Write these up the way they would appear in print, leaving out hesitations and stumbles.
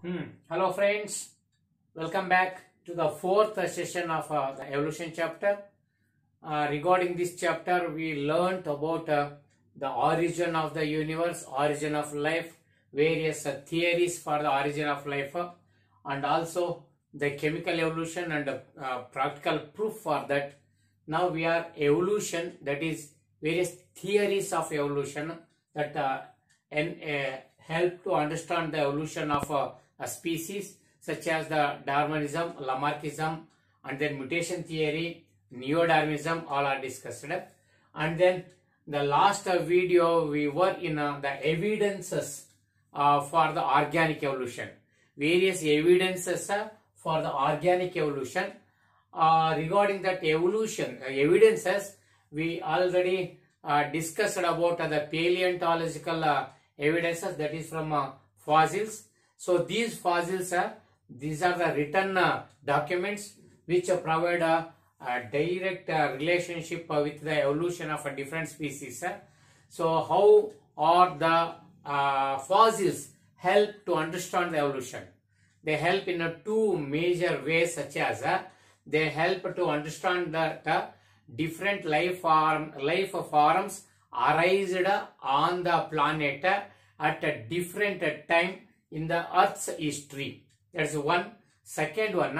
Hello friends, welcome back to the fourth session of the evolution chapter. Regarding this chapter, we learnt about the origin of the universe, origin of life, various theories for the origin of life, and also the chemical evolution and practical proof for that. Now we are evolution, that is various theories of evolution that help to understand the evolution of a species, such as the Darwinism, Lamarckism, and then mutation theory, neo-Darwinism, all are discussed. And then the last video we were in the evidences for the organic evolution, various evidences for the organic evolution. Regarding that evolution evidences, we already discussed about the paleontological evidences, that is from fossils. So these fossils, these are the written documents which provide a direct relationship with the evolution of a different species. So how are the fossils help to understand the evolution? They help in two major ways, such as they help to understand that different life forms arised on the planet at a different time in the Earth's history. That's one. Second one,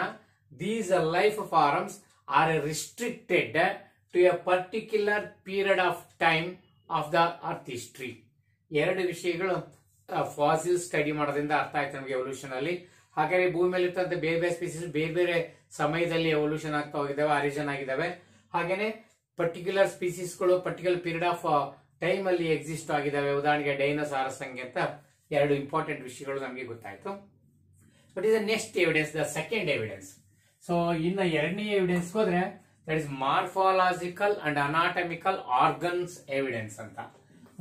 these life forms are restricted to a particular period of time of the Earth history. ಎರಡು ವಿಷಯಗಳು fossil study ಮಾಡೋದ್ರಿಂದ ಅರ್ಥ ಆಯ್ತು ನಮಗೆ evolution ಅಲ್ಲಿ. ಹಾಗಾದ್ರೆ ಭೂಮಿ ಮೇಲೆ ಇರ್ತಂತ ಬೇರೆ ಬೇರೆ ಸ್ಪೀಸೀಸ್ ಬೇರೆ ಬೇರೆ ಸಮಯದಲ್ಲಿ ಎವಲ್ಯೂಷನ್ ಆಗ್ತಾ ಹೋಗಿದ್ದಾವೆ, ಆರಿಜಿನ್ ಆಗಿದ್ದಾವೆ. ಹಾಗೇನೆ ಪರ್ಟಿಕ್ಯುಲರ್ ಸ್ಪೀಸೀಸ್ಗಳು ಪರ್ಟಿಕ್ಯುಲರ್ ಪೀರಿಯಡ್ ಆಫ್ ಟೈಮ್ ಅಲ್ಲಿ ಎಕ್ಸಿಸ್ಟ್ ಆಗಿದ್ದಾವೆ. ಉದಾಹರಣೆಗೆ ಡೈನೋಸಾರಸ್ ಹಂಗೆ ಅಂತ ಎರಡು ಇಂಪಾರ್ಟೆಂಟ್ ವಿಷಯಗಳು ನಮಗೆ ಗೊತ್ತಾಯ್ತು. But is the next evidence, the second evidence. So ಇನ್ನು ಎರಡನೇ ಎವಿಡೆನ್ಸ್ ಹೋದ್ರೆ that is morphological and anatomical organs evidence ಅಂತ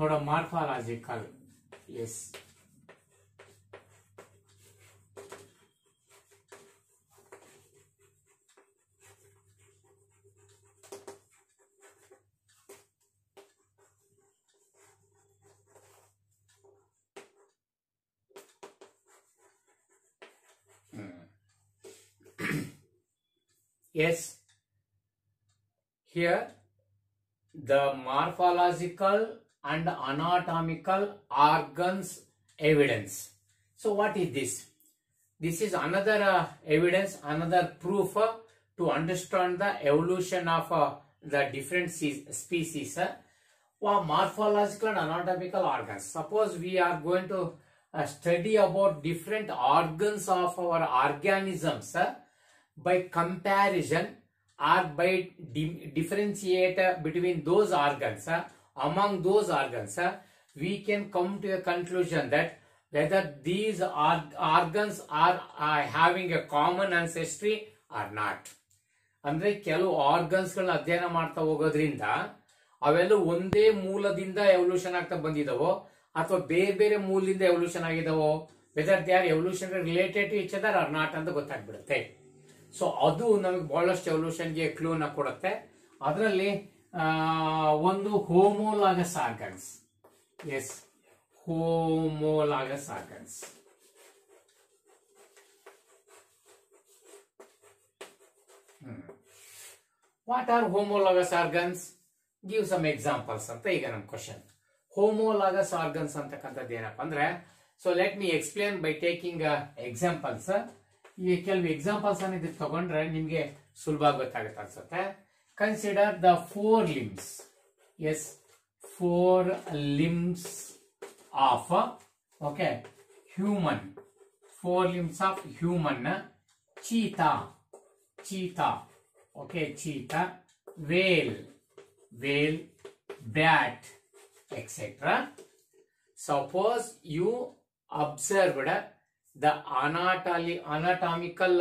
ನೋಡೋ. Morphological, yes, yes, here the morphological and anatomical organs evidence. So what is this? This is another evidence, another proof to understand the evolution of the different species. Morphological and anatomical organs. Suppose we are going to study about different organs of our organisms. By comparison or by differentiate between those organs, among those organs, we can come to a conclusion that whether these organs are having a common ancestry or not. ಅಂದ್ರೆ ಕೆಲವು organs ಗಳನ್ನ ಅಧ್ಯಯನ ಮಾಡ್ತಾ ಹೋಗೋದ್ರಿಂದ ಅವೆಲ್ಲ ಒಂದೇ ಮೂಲದಿಂದ evolution ಆಗ್ತಾ ಬಂದಿದಾವೋ ಅಥವಾ ಬೇರೆ ಬೇರೆ ಮೂಲದಿಂದ ಎವಲ್ಯೂಷನ್ ಆಗಿದಾವೋ, whether they are evolution related to each other or not ಅಂತ ಗೊತ್ತಾಗ್ಬಿಡುತ್ತೆ. ಸೊ ಅದು ನಮಗೆ ಬಹಳಷ್ಟು ಎವಲ್ಯೂಷನ್ಗೆ ಕ್ಲೂನ ಕೊಡುತ್ತೆ. ಅದರಲ್ಲಿ ಒಂದು homologous organs. Yes, homologous organs. What are homologous organs? Give some examples ಅಂತ ಈಗ ನಮ್ಮ ಕ್ವಶನ್. ಹೋಮೋಲಾಗಸ್ ಆರ್ಗನ್ಸ್ ಅಂತಕ್ಕಂಥದ್ದು ಏನಪ್ಪಾ ಅಂದ್ರೆ, so let me explain by taking examples. ಈ ಕೆಲವು ಎಕ್ಸಾಂಪಲ್ಸ್ ಅನ್ನ ತಗೊಂಡ್ರೆ ನಿಮ್ಗೆ ಸುಲಭ ಗೊತ್ತಾಗುತ್ತೆ ಅನ್ಸುತ್ತೆ. Consider the 4 limbs. Yes, 4 limbs of human. 4 limbs of human. Cheetah, cheetah, whale, bat, etc. Suppose you observed the anatomical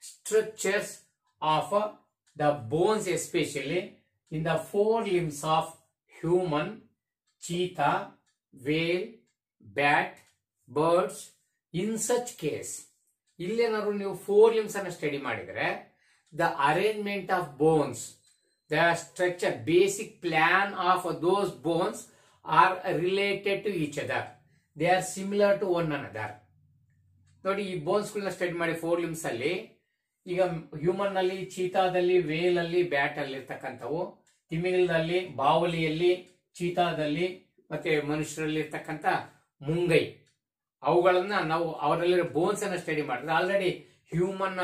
structures of the bones, especially in the 4 limbs of human, cheetah, whale, bat, birds. In such case, ಇಲ್ಲೇನಾದ್ರು ನೀವು 4 limbs ಅನ್ನು study ಮಾಡಿದ್ರೆ, the arrangement of bones, the structure, basic plan of those bones are related to each other. They are similar to one another. ನೋಡಿ ಈ bones ಗಳನ್ನ study ಮಾಡಿ 4 limbs ಅಲ್ಲಿ. ಈಗ human ನಲ್ಲಿ, ಚೀತಾದಲ್ಲಿ, ವೇಲ್ ಅಲ್ಲಿ, ಬ್ಯಾಟ್ ಅಲ್ಲಿ ಇರ್ತಕ್ಕಂಥವು, ತಿಮಿಂಗಲದಲ್ಲಿ, ಬಾವಲಿಯಲ್ಲಿ, ಚೀತಾದಲ್ಲಿ ಮತ್ತೆ ಮನುಷ್ಯರಲ್ಲಿ ಇರ್ತಕ್ಕಂಥ ಮುಂಗೈ, ಅವುಗಳನ್ನ ನಾವು ಅವರಲ್ಲಿರೋ ಬೋನ್ಸ್ ಅನ್ನ ಸ್ಟಡಿ ಮಾಡಿದ್ರೆ ಆಲ್ರೆಡಿ ಹ್ಯೂಮನ್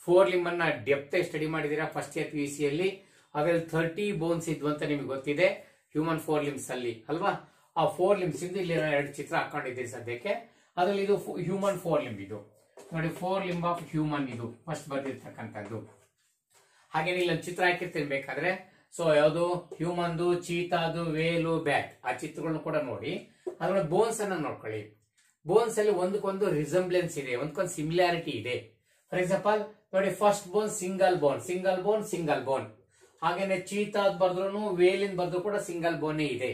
4 limb ಅನ್ನ ಡೆಪ್ತ್ ಸ್ಟಡಿ ಮಾಡಿದೀರಾ ಫಸ್ಟ್ ಇಯರ್ PUC ಅಲ್ಲಿ. ಅದರಲ್ಲಿ 30 ಬೋನ್ಸ್ ಇದ್ವು ಅಂತ ನಿಮಗೆ ಗೊತ್ತಿದೆ ಹ್ಯೂಮನ್ 4 limbs ಅಲ್ಲಿ ಅಲ್ವಾ. ಆ 4 limbs ಇಂದ ಇಲ್ಲಿ 2 ಚಿತ್ರ ಹಾಕೊಂಡಿದ್ದೀರಿ ಸದ್ಯಕ್ಕೆ. ಅದರಲ್ಲಿ ಇದು ಹ್ಯೂಮನ್ 4 limb ಇದು ನೋಡಿ, 4 limb ಆಫ್ ಹ್ಯೂಮನ್ ಇದು ಫಸ್ಟ್ ಬರ್ದಿರ್ತಕ್ಕಂಥದ್ದು. ಹಾಗೆ ಇಲ್ಲಿ ಒಂದು ಚಿತ್ರ ಹಾಕಿರ್ತೀನಿ ಬೇಕಾದ್ರೆ. ಸೊ ಯಾವುದು ಹ್ಯೂಮನ್ದು, ಚೀತಾದು, ವೇಲು, ಬ್ಯಾಟ್ ಆ ಚಿತ್ರಗಳನ್ನ ಕೂಡ ನೋಡಿ. ಅದರ ಬೋನ್ಸ್ ಅನ್ನ ನೋಡ್ಕೊಳ್ಳಿ. ಬೋನ್ಸ್ ಅಲ್ಲಿ ಒಂದಕ್ಕೊಂದು ರಿಸಂಬ್ಲೆನ್ಸ್ ಇದೆ, ಒಂದಕ್ಕೊಂದು ಸಿಮಿಲಾರಿಟಿ ಇದೆ. ಫಾರ್ ಎಕ್ಸಾಂಪಲ್ ನೋಡಿ, ಫಸ್ಟ್ ಬೋನ್ ಸಿಂಗಲ್ ಬೋನ್, ಸಿಂಗಲ್ ಬೋನ್, ಸಿಂಗಲ್ ಬೋನ್. ಹಾಗೇನೆ ಚೀತಾದ್ ಬರ್ದ್ರು, ವೇಲಿಂದ ಬರ್ದ್ರು ಕೂಡ ಸಿಂಗಲ್ ಬೋನೇ ಇದೆ.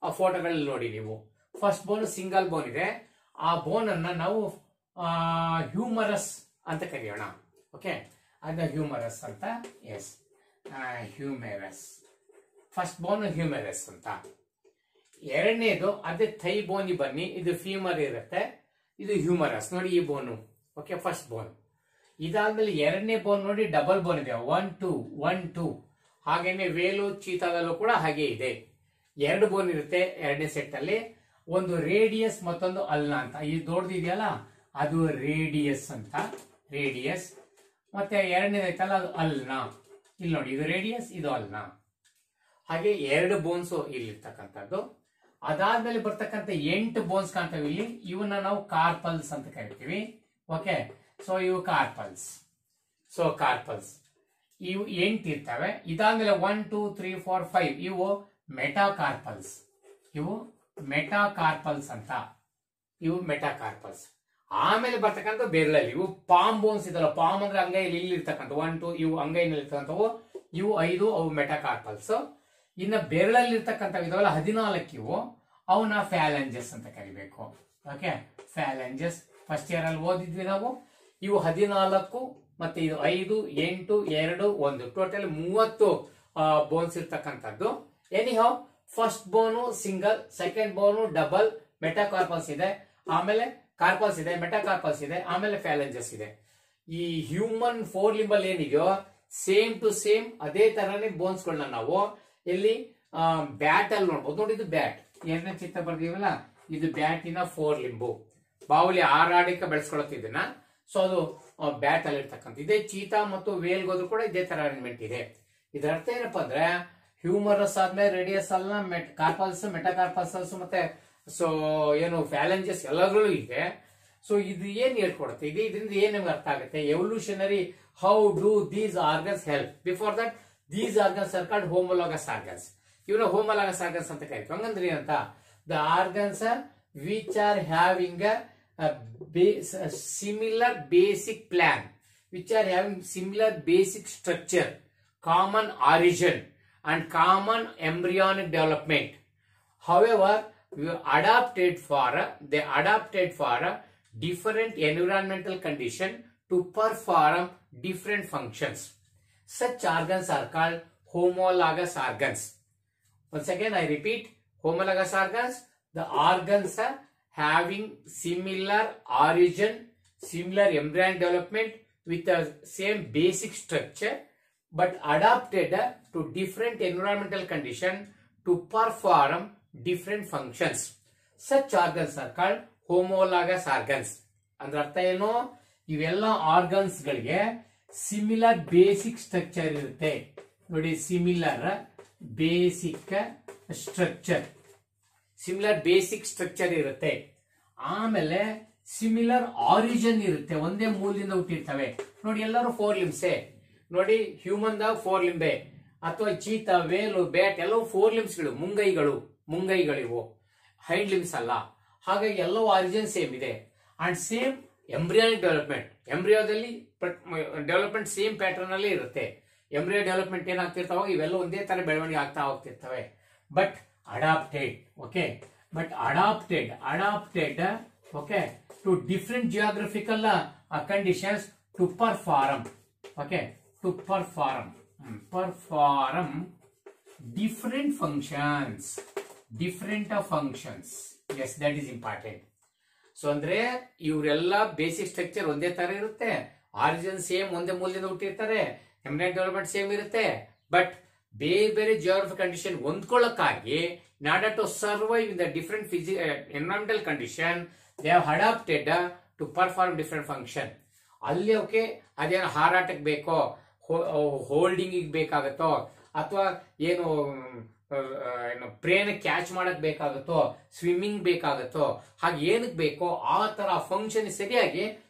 ಆ ಫೋಟೋಗಳಲ್ಲಿ ನೋಡಿ ನೀವು, ಫಸ್ಟ್ ಬೋನ್ ಸಿಂಗಲ್ ಬೋನ್ ಇದೆ. ಆ ಬೋನ್ ಅನ್ನ ನಾವು ಹ್ಯೂಮರಸ್ ಅಂತ ಕರೆಯೋಣ. ಓಕೆ, ಅದ ಹ್ಯೂಮರಸ್ ಅಂತ. ಎಸ್, ಹ್ಯೂಮೆರಸ್. ಫಸ್ಟ್ ಬೋನ್ ಹ್ಯೂಮೆರಸ್ ಅಂತ. ಎರಡನೇದು ಅದೇ ಥೈ ಬೋನ್ ಬನ್ನಿ, ಇದು ಫೀಮರ್ ಇರುತ್ತೆ, ಇದು ಹ್ಯೂಮರಸ್ ನೋಡಿ ಈ ಬೋನು. ಓಕೆ, ಫಸ್ಟ್ ಬೋನ್. ಇದಾದ್ಮೇಲೆ ಎರಡನೇ ಬೋನ್ ನೋಡಿ, ಡಬಲ್ ಬೋನ್ ಇದೆ, 1 2 1 2. ಹಾಗೇನೆ ವೇಲು, ಚೀತಾದಲ್ಲೂ ಕೂಡ ಹಾಗೆ ಇದೆ. 2 ಬೋನ್ ಇರುತ್ತೆ ಎರಡನೇ ಸೆಟ್ ಅಲ್ಲಿ. ಒಂದು ರೇಡಿಯಸ್, ಮತ್ತೊಂದು ಅಲ್ನಾ ಅಂತ. ಈ ದೊಡ್ಡದಿದೆಯಲ್ಲ ಅದು ರೇಡಿಯಸ್ ಅಂತ, ರೇಡಿಯಸ್. ಮತ್ತೆ ಎರಡನೇದೈತಲ್ಲ ಅದು ಅಲ್ನಾ. ಇಲ್ಲಿ ನೋಡಿ, ಇದು ರೇಡಿಯಸ್, ಇದು ಅಲ್ನಾ. ಹಾಗೆ 2 ಬೋನ್ಸ್ ಇಲ್ಲಿರ್ತಕ್ಕಂಥದ್ದು. ಅದಾದ್ಮೇಲೆ ಬರ್ತಕ್ಕಂಥ 8 ಬೋನ್ಸ್ ಕಾಣ್ತವೆ ಇಲ್ಲಿ. ಇವನ್ನ ನಾವು ಕಾರ್ಪಲ್ಸ್ ಅಂತ ಕರಿತೀವಿ. ಓಕೆ, ಸೊ ಇವು ಕಾರ್ಪಲ್ಸ್. ಸೊ ಕಾರ್ಪಲ್ಸ್ ಇವು 8 ಇರ್ತವೆ. ಇದಾದ್ಮೇಲೆ 1 2 3 4 5 ಇವು ಮೆಟಾಕಾರ್ಪಲ್ಸ್. ಇವು ಮೆಟಾಕಾರ್ಪಲ್ಸ್ ಅಂತ, ಇವು ಮೆಟಾಕಾರ್ಪಲ್ಸ್. ಆಮೇಲೆ ಬರ್ತಕ್ಕಂಥ ಬೆರಳಲ್ಲಿ ಇವು ಪಾಮ್ ಬೋನ್ಸ್ ಇದಲ್ಲ. ಪಾಮ್ ಅಂದ್ರೆ ಅಂಗೈಯಲ್ಲಿ ಇಲ್ಲಿ ಇರ್ತಕ್ಕಂಥ 1 2 ಇವು ಅಂಗೈನಲ್ಲಿ ಇರ್ತಕ್ಕಂಥವು, ಇವು 5 ಅವು ಮೆಟಾಕಾರ್ಪಲ್ಸ್. ಇನ್ನು ಬೆರಳಲ್ಲಿ ಇರ್ತಕ್ಕಂಥ ಇದಾವಲ್ಲ 14 ಇವು, ಅವನ್ನ ಫ್ಯಾಲೆಂಜಸ್ ಅಂತ ಕರಿಬೇಕು. ಓಕೆ, ಫ್ಯಾಲೆಂಜಸ್ ಫಸ್ಟ್ ಇಯರ್ ಅಲ್ಲಿ ಓದಿದ್ವಿ ನಾವು. ಇವು 14 ಮತ್ತೆ ಇದು 5 8 2 1 ಟೋಟಲ್ 30 ಬೋನ್ಸ್ ಇರ್ತಕ್ಕಂಥದ್ದು. Anyhow, first bone single, second bone double, metacarpals ಇದೆ, ಆಮೇಲೆ ಕಾರ್ಪಲ್ಸ್ ಇದೆ, ಮೆಟಾಕಾರ್ಪಲ್ಸ್ ಇದೆ, ಆಮೇಲೆ ಫ್ಯಾಲೆಂಜಸ್ ಇದೆ. ಈ ಹ್ಯೂಮನ್ 4 limb ಅಲ್ಲಿ ಏನಿದೆಯೋ ಸೇಮ್ ಟು ಸೇಮ್ ಅದೇ ತರನೇ ಬೋನ್ಸ್ ಗಳನ್ನ ನಾವು ಇಲ್ಲಿ ಬ್ಯಾಟ್ ಅಲ್ಲಿ ನೋಡ್ಬೋದು. ನೋಡಿ, ಇದು ಬ್ಯಾಟ್, ಎರಡನೇ ಚಿತ್ರ ಬರ್ದೀವಲ್ಲ, ಇದು ಬ್ಯಾಟಿನ 4 limb. ಬಾವುಲಿ ಆರಾಡಿಕ ಬೆಳೆಸ್ಕೊಳತ್ತಿದ್ದನ್ನ. ಸೊ ಅದು ಬ್ಯಾಟ್ ಅಲ್ಲಿ ಇರ್ತಕ್ಕಂಥ. ಇದೇ ಚೀತಾ ಮತ್ತು ವೇಲ್ಗೆ ಹೋದ್ರು ಕೂಡ ಇದೇ ತರ ಅರೇಂಜ್ಮೆಂಟ್ ಇದೆ. ಇದರ ಅರ್ಥ ಏನಪ್ಪಾ ಅಂದ್ರೆ, ಹ್ಯೂಮರಸ್ ಆದ್ಮೇಲೆ ರೇಡಿಯಸ್ ಅಲ್ಲ, ಕಾರ್ಪಲ್ಸ್, ಮೆಟಾಕಾರ್ಪಲ್ಸ್ ಮತ್ತೆ ಸೊ ಏನು ಫ್ಯಾಲೆಂಜಸ್ ಎಲ್ಲದರಲ್ಲೂ ಇದೆ. ಸೊ ಇದು ಏನ್ ಹೇಳ್ಕೊಡುತ್ತೆ, ಇದರಿಂದ ಏನ್ ನಿಮ್ಗೆ ಅರ್ಥ ಆಗುತ್ತೆ? Evolutionary how do these organs help. Before that these organs are called homologous organs. ಇವನ್ನ ಹೋಮೋಲಾಗಸ್ ಆರ್ಗನ್ಸ್ ಅಂತ ಕರೀತೀವಿ. ಹಂಗಂದ್ರೆ ಏನಂತ, the organs are which are having similar basic plan, which are having similar basic structure, common origin and common embryonic development. However, they adapted for different environmental condition to perform different functions. Such organs are called homologous organs. Once again I repeat, homologous organs, the organs are having similar origin, similar embryonic development with the same basic structure, but adapted to different environmental condition to perform different functions. Such organs are called homologous organs. ಅಂದ್ರೆ ಅರ್ಥ ಏನು? ಇವೆಲ್ಲ organs ಗಳಿಗೆ similar basic structure ಇರುತ್ತೆ. ನೋಡಿ, similar basic structure, similar basic structure ಇರುತ್ತೆ. ಆಮೇಲೆ similar origin ಇರುತ್ತೆ, ಒಂದೇ ಮೂಲದಿಂದ ಹುಟ್ಟಿರ್ತವೆ. ನೋಡಿ, ಎಲ್ಲರೂ 4 limbs. ನೋಡಿ, ಹ್ಯೂಮನ್ ದಾಗ 4 limb, ಅಥವಾ ಚೀತಾ, ವೇಲು, ಬ್ಯಾಟ್ ಎಲ್ಲವೂ 4 limbsಗಳು, ಮುಂಗೈಗಳಿವು, ಹೈಂಡ್ ಲಿಂಬ್ಸ್ ಅಲ್ಲ. ಹಾಗಾಗಿ ಎಲ್ಲವೂ ಆರಿಜಿನ್ ಸೇಮ್ ಇದೆ. ಅಂಡ್ ಸೇಮ್ ಎಂಬ್ರಿಯಾನಿಕ್ ಡೆವಲಪ್ಮೆಂಟ್, ಎಂಬ್ರಿಯೋದಲ್ಲಿ ಡೆವಲಪ್ಮೆಂಟ್ ಸೇಮ್ ಪ್ಯಾಟರ್ನ್ ಅಲ್ಲಿ ಇರುತ್ತೆ. ಎಂಬ್ರಿಯೋ ಡೆವಲಪ್ಮೆಂಟ್ ಏನಾಗ್ತಿರ್ತಾವ, ಇವೆಲ್ಲ ಒಂದೇ ತರ ಬೆಳವಣಿಗೆ ಆಗ್ತಾ ಹೋಗ್ತಿರ್ತವೆ. But adapted, okay, but adapted okay to different geographical conditions to perform, okay, to perform different functions. Yes, that is important. So ಅಂದ್ರೆ ಇವರೆಲ್ಲ ಬೇಸಿಕ್ ಸ್ಟ್ರಕ್ಚರ್ ಒಂದೇ ತರ ಇರುತ್ತೆ, ಆರಿಜಿನ್ ಸೇಮ್ ಒಂದೇ ಮೂಲದಿಂದ ಹುಟ್ಟಿರ್ತಾರೆ, ಎಮಿನೆಂಟ್ ಡೆವಲಪ್ಮೆಂಟ್ ಸೇಮ್ ಇರುತ್ತೆ, ಬಟ್ ಬೇರೆ ಬೇರೆ ಜಿಯೋಗ್ರಫಿಕ್ ಕಂಡೀಷನ್ ಹೊಂದ್ಕೊಳ್ಳಕ್ಕಾಗಿ in order to survive in the different environmental condition they have adapted to perform different function. ಅಲ್ಲಿ ಓಕೆ ಅದೇನು ಹಾರಾಟಕ್ಕೆ ಬೇಕೋ, ಹೋಲ್ಡಿಂಗ್ ಬೇಕಾಗತ್ತೋ, ಅಥವಾ ಏನು ಪ್ರೇನ ಕ್ಯಾಚ್ ಮಾಡಕ್ ಬೇಕಾಗತ್ತೋ, ಸ್ವಿಮ್ಮಿಂಗ್ ಬೇಕಾಗತ್ತೋ, ಹಾಗೆ ಏನಕ್ಕೆ ಬೇಕೋ ಆ ತರ ಫಂಕ್ಷನ್ ಸರಿಯಾಗಿ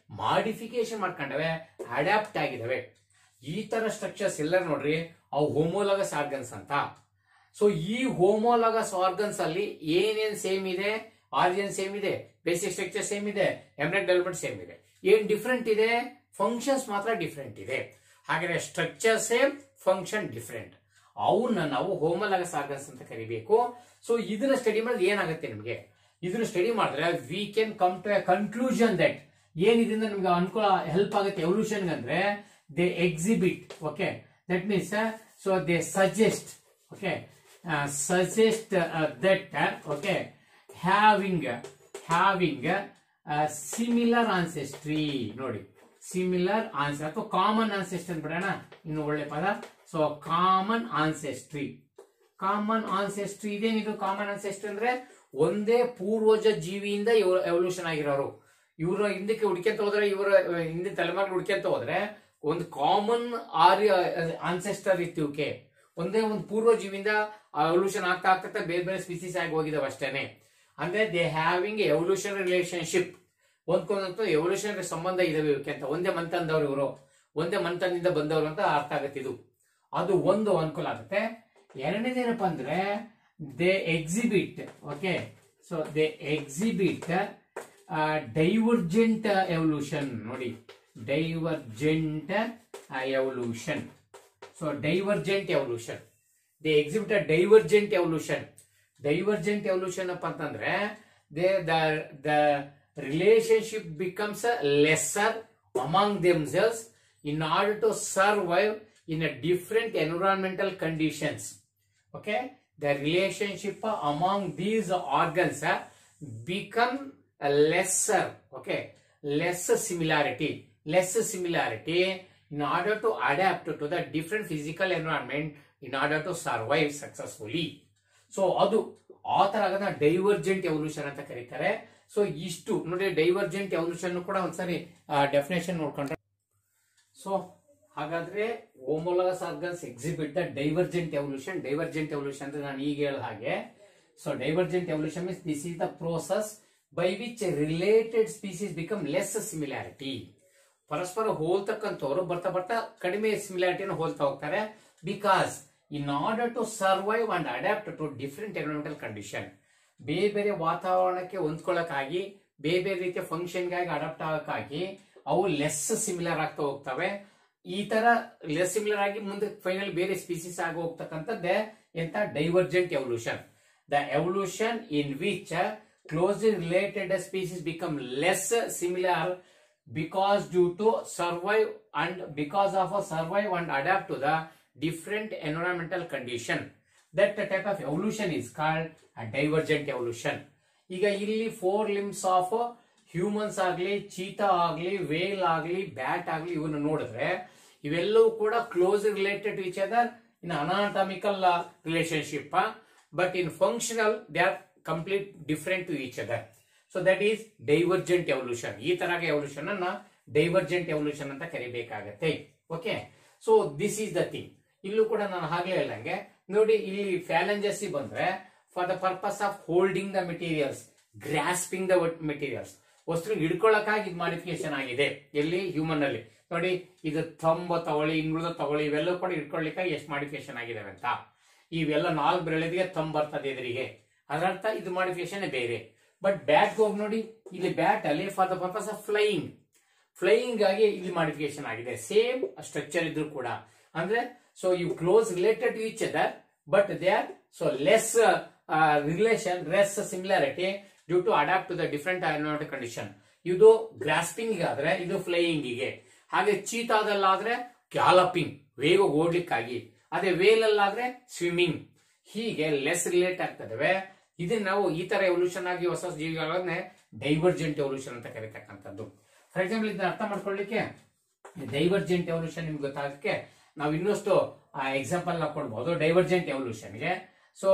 ಮಾಡಿಫಿಕೇಶನ್ ಮಾಡ್ಕೊಂಡವೆ, ಅಡ್ಯಾಪ್ಟ್ ಆಗಿದಾವೆ. ಈ ತರ ಸ್ಟ್ರಕ್ಚರ್ಸ್ ಎಲ್ಲ ನೋಡ್ರಿ ಅವು ಹೋಮೋಲಾಗಸ್ ಆರ್ಗನ್ಸ್ ಅಂತ. ಸೊ ಈ ಹೋಮೋಲಾಗಸ್ ಆರ್ಗನ್ಸ್ ಅಲ್ಲಿ ಏನೇನ್ ಸೇಮ್ ಇದೆ, ಆರಿಜಿನ್ ಸೇಮ್ ಇದೆ, ಬೇಸಿಕ್ ಸ್ಟ್ರಕ್ಚರ್ ಸೇಮ್ ಇದೆ, ಎಮಿನೆಂಟ್ ಡೆವಲಪ್ಮೆಂಟ್ ಸೇಮ್ ಇದೆ. ಏನ್ ಡಿಫ್ರೆಂಟ್ ಇದೆ? ಫಂಕ್ಷನ್ಸ್ ಮಾತ್ರ ಡಿಫ್ರೆಂಟ್ ಇದೆ. ಹಾಗಾದ್ರೆ ಸ್ಟ್ರಕ್ಚರ್ ಸೇಮ್, ಫಂಕ್ಷನ್ ಡಿಫ್ರೆಂಟ್. ಅವನ್ನ ನಾವು ಹೋಮೋಲಾಗಸ್ ಆರ್ಗನ್ಸ್ ಅಂತ ಕರಿಬೇಕು. ಸೊ ಇದನ್ನ ಸ್ಟಡಿ ಮಾಡಿದ್ರೆ ಏನಾಗುತ್ತೆ ನಿಮ್ಗೆ, ಇದನ್ನ ಸ್ಟಡಿ ಮಾಡಿದ್ರೆ we can come to a conclusion that ಏನ್ ಇದರಿಂದ ನಿಮ್ಗೆ ಅನುಕೂಲ ಹೆಲ್ಪ್ ಆಗುತ್ತೆ ಎವಲ್ಯೂಷನ್ ಅಂದ್ರೆ they exhibit, okay, that means so they suggest, okay, suggest that okay having similar ancestry. ನೋಡಿ ಸಿಮಿಲರ್ ಆನ್ಸೆಸ್ಟ್ರಿ ಅಥವಾ ಕಾಮನ್ ಆನ್ಸೆಸ್ಟ್ರಿ ಅಂತ ಬಿಡೋಣ, ಇನ್ನು ಒಳ್ಳೆ ಪದ. So common ancestry, common ancestry ಇದೇನಿದು? ಕಾಮನ್ ಆನ್ಸೆಸ್ಟ್ರಿ ಅಂದ್ರೆ ಒಂದೇ ಪೂರ್ವಜ ಜೀವಿಯಿಂದ ಎವಲ್ಯೂಷನ್ ಆಗಿರೋರು. ಇವರು ಹಿಂದಕ್ಕೆ ಹುಡ್ಕೊಂತ ಹೋದ್ರೆ, ಇವರ ಹಿಂದಿನ ತಲೆಮಾರು ಹುಡ್ಕೊಂತ ಹೋದ್ರೆ ಒಂದು ಕಾಮನ್ ಆನ್ಸೆಸ್ಟರ್ ಇತ್ತು ಇವಕ್ಕೆ. ಒಂದೇ ಒಂದು ಪೂರ್ವ ಜೀವಿಯಿಂದ ಎವಲ್ಯೂಷನ್ ಆಗ್ತಾ ಆಗ್ತಾ ಬೇರೆ ಬೇರೆ ಸ್ಪೀಸೀಸ್ ಆಗಿ ಹೋಗಿದಾವೆ ಅಷ್ಟೇನೆ. ಅಂದ್ರೆ ದೇ ಹ್ಯಾವಿಂಗ್ ಎವಲ್ಯೂಷನ್ ರಿಲೇಶನ್ಶಿಪ್, ಒಂದ್ಕೊಂದಂತೂ ಎವಲ್ಯೂಷನರಿ ಸಂಬಂಧ ಇದಾವೆ ಇವಕ್ಕೆ ಅಂತ. ಒಂದೇ ಮಂತಂದವ್ರು ಇವರು, ಒಂದೇ ಮಂತನದಿಂದ ಬಂದವರು ಅಂತ ಅರ್ಥ ಆಗುತ್ತೆ. ಇದು ಅದು ಒಂದು ಅನುಕೂಲ ಆಗುತ್ತೆ. ಎರಡನೇದೇನಪ್ಪ ಅಂದ್ರೆ they exhibit, okay, so they exhibit divergent evolution. ನೋಡಿ divergent evolution. So divergent evolution, they exhibit a divergent evolution. Divergent evolution appa antandre the relationship becomes lesser among themselves in order to survive in a different environmental conditions. Okay, the relationship among these organs become a lesser, okay, less similarity in order to adapt to the different physical environment in order to survive successfully. So ಅದು ಆ ತರ ಆಗೋದನ್ನ divergent evolution ಅಂತ ಕರೀತಾರೆ. So ಇಷ್ಟು ನೋಡಿ, divergent evolution ಕೂಡ ಒಂದ್ಸರಿ ಡೆಫಿನೇಷನ್ ನೋಡ್ಕೊಂಡ್ರೆ. ಸೊ ಹಾಗಾದ್ರೆ homologous organs exhibit the divergent evolution. Divergent evolution ಅಂದ್ರೆ ನಾನು ಈಗ ಹೇಳಿದ ಹಾಗೆ, so divergent evolution means this is the process by which related species become less similarity. ಪರಸ್ಪರ ಹೋಲ್ತಕ್ಕಂಥವ್ರು ಬರ್ತಾ ಬರ್ತಾ ಕಡಿಮೆ ಸಿಮಿಲಾರಿಟಿನ ಹೋಲ್ತಾ ಹೋಗ್ತಾರೆ. Because in order to survive and adapt to different environmental condition, ಬೇರೆ ಬೇರೆ ವಾತಾವರಣಕ್ಕೆ ಹೊಂದ್ಕೊಳ್ಳಕ್ಕಾಗಿ, ಬೇರೆ ಬೇರೆ ರೀತಿಯ ಫಂಕ್ಷನ್ಗಾಗಿ ಅಡಾಪ್ಟ್ ಆಗಕ್ಕಾಗಿ ಅವು ಲೆಸ್ ಸಿಮಿಲರ್ ಆಗ್ತಾ ಹೋಗ್ತವೆ. ಈ ತರ ಲೆಸ್ ಸಿಮಿಲರ್ ಆಗಿ ಮುಂದೆ ಫೈನಲ್ ಬೇರೆ ಸ್ಪೀಸೀಸ್ ಆಗಿ ಹೋಗ್ತಕ್ಕಂಥದ್ದೇ ಎಂತ divergent evolution. The evolution in which closely related species become less similar because due to survive and adapt to the different environmental condition. That type of evolution is called a divergent evolution. ಈಗ ಇಲ್ಲಿ 4 limbs of humans ಆಗಲಿ, cheetah ಆಗಲಿ, whale ಆಗಲಿ, bat ಆಗಲಿ ಇವನ್ನ ನೋಡಿದ್ರೆ ಇವೆಲ್ಲವೂ ಕೂಡ close related to each other in anatomical relationship, but in functional they are complete different to each other. So that is divergent evolution. ಈ ತರಹ ಎವಲ್ಯೂಷನ್ ಅನ್ನ ಡೈವರ್ಜೆಂಟ್ ಎವಲ್ಯೂಷನ್ ಅಂತ ಕರಿಬೇಕಾಗತ್ತೆ. Okay, so this is the thing. ಇಲ್ಲೂ ಕೂಡ ನಾನು ಹಾಗೆ ಹೇಳ್ದಂಗೆ ನೋಡಿ, ಇಲ್ಲಿ ಫ್ಯಾಲೆಂಜಸ್ ಬಂದ್ರೆ for the purpose of holding the materials, grasping the materials, ವಸ್ತು ಹಿಡ್ಕೊಳ್ಳಕ್ಕಾಗಿ ಇದು ಮಾಡಿಫಿಕೇಶನ್ ಆಗಿದೆ. ಎಲ್ಲಿ? ಹ್ಯೂಮನ್ ಅಲ್ಲಿ ನೋಡಿ, ಇದು ಥಂಬ ತಗೊಳ್ಳಿ, ಇನ್ನುಳಿದ ತಗೊಳ್ಳಿ, ಇವೆಲ್ಲವೂ ಕೂಡ ಹಿಡ್ಕೊಳ್ಳಿಕ್ಕಾಗಿ ಎಷ್ಟು ಮಾಡಿಫಿಕೇಶನ್ ಆಗಿದಾವೆ ಅಂತ. ಇವೆಲ್ಲ 4 ಬೆರಳಿಗೆ ಥಂಬ್ ಬರ್ತದೆ ಎದುರಿಗೆ, ಅದರರ್ಥ ಇದು ಮಾಡಿಫಿಕೇಶನ್ ಬೇರೆ. ಬಟ್ ಬ್ಯಾಟ್ ಹೋಗಿ ನೋಡಿ, ಇಲ್ಲಿ ಬ್ಯಾಟ್ ಅಲ್ಲಿ for the purpose of flying ಆಗಿ ಇಲ್ಲಿ ಮಾಡಿಫಿಕೇಶನ್ ಆಗಿದೆ. ಸೇಮ್ ಸ್ಟ್ರಕ್ಚರ್ ಇದ್ರು ಕೂಡ ಅಂದ್ರೆ, so you close related to each other but they are so less relation, less similarity due to adapt to the different environment condition. ಇದು grasping ಆದ್ರೆ, ಇದು ಫ್ಲೈಯಿಂಗಿಗೆ. ಹಾಗೆ ಚೀತಾದಲ್ಲಾದ್ರೆ ಗ್ಯಾಲಪಿಂಗ್, ವೇಗ ಓಡ್ಲಿಕ್ಕಾಗಿ. ಅದೇ ವೇಲ್ ಅಲ್ಲಾದ್ರೆ ಸ್ವಿಮ್ಮಿಂಗ್. ಹೀಗೆ ಲೆಸ್ ರಿಲೇಟ್ ಆಗ್ತದವೆ. ಇದನ್ನ ನಾವು ಈ ತರ ಎವಲ್ಯೂಷನ್ ಆಗಿ ಹೊಸ ಜೀವಿಗಳನ್ನೇ ಡೈವರ್ಜೆಂಟ್ ಎವಲ್ಯೂಷನ್ ಅಂತ ಕರೀತಕ್ಕಂಥದ್ದು. ಫಾರ್ ಎಕ್ಸಾಂಪಲ್ ಇದನ್ನ ಅರ್ಥ ಮಾಡ್ಕೊಳ್ಳಿಕ್ಕೆ ಡೈವರ್ಜೆಂಟ್ ಎವಲ್ಯೂಷನ್ ನಿಮ್ಗೆ ಗೊತ್ತಾಗಕ್ಕೆ ನಾವು ಇನ್ನಷ್ಟು ಎಕ್ಸಾಂಪಲ್ ನಾವು ಕೊಡ್ಬೋದು ಡೈವರ್ಜೆಂಟ್ ಎವಲ್ಯೂಷನ್ಗೆ. ಸೊ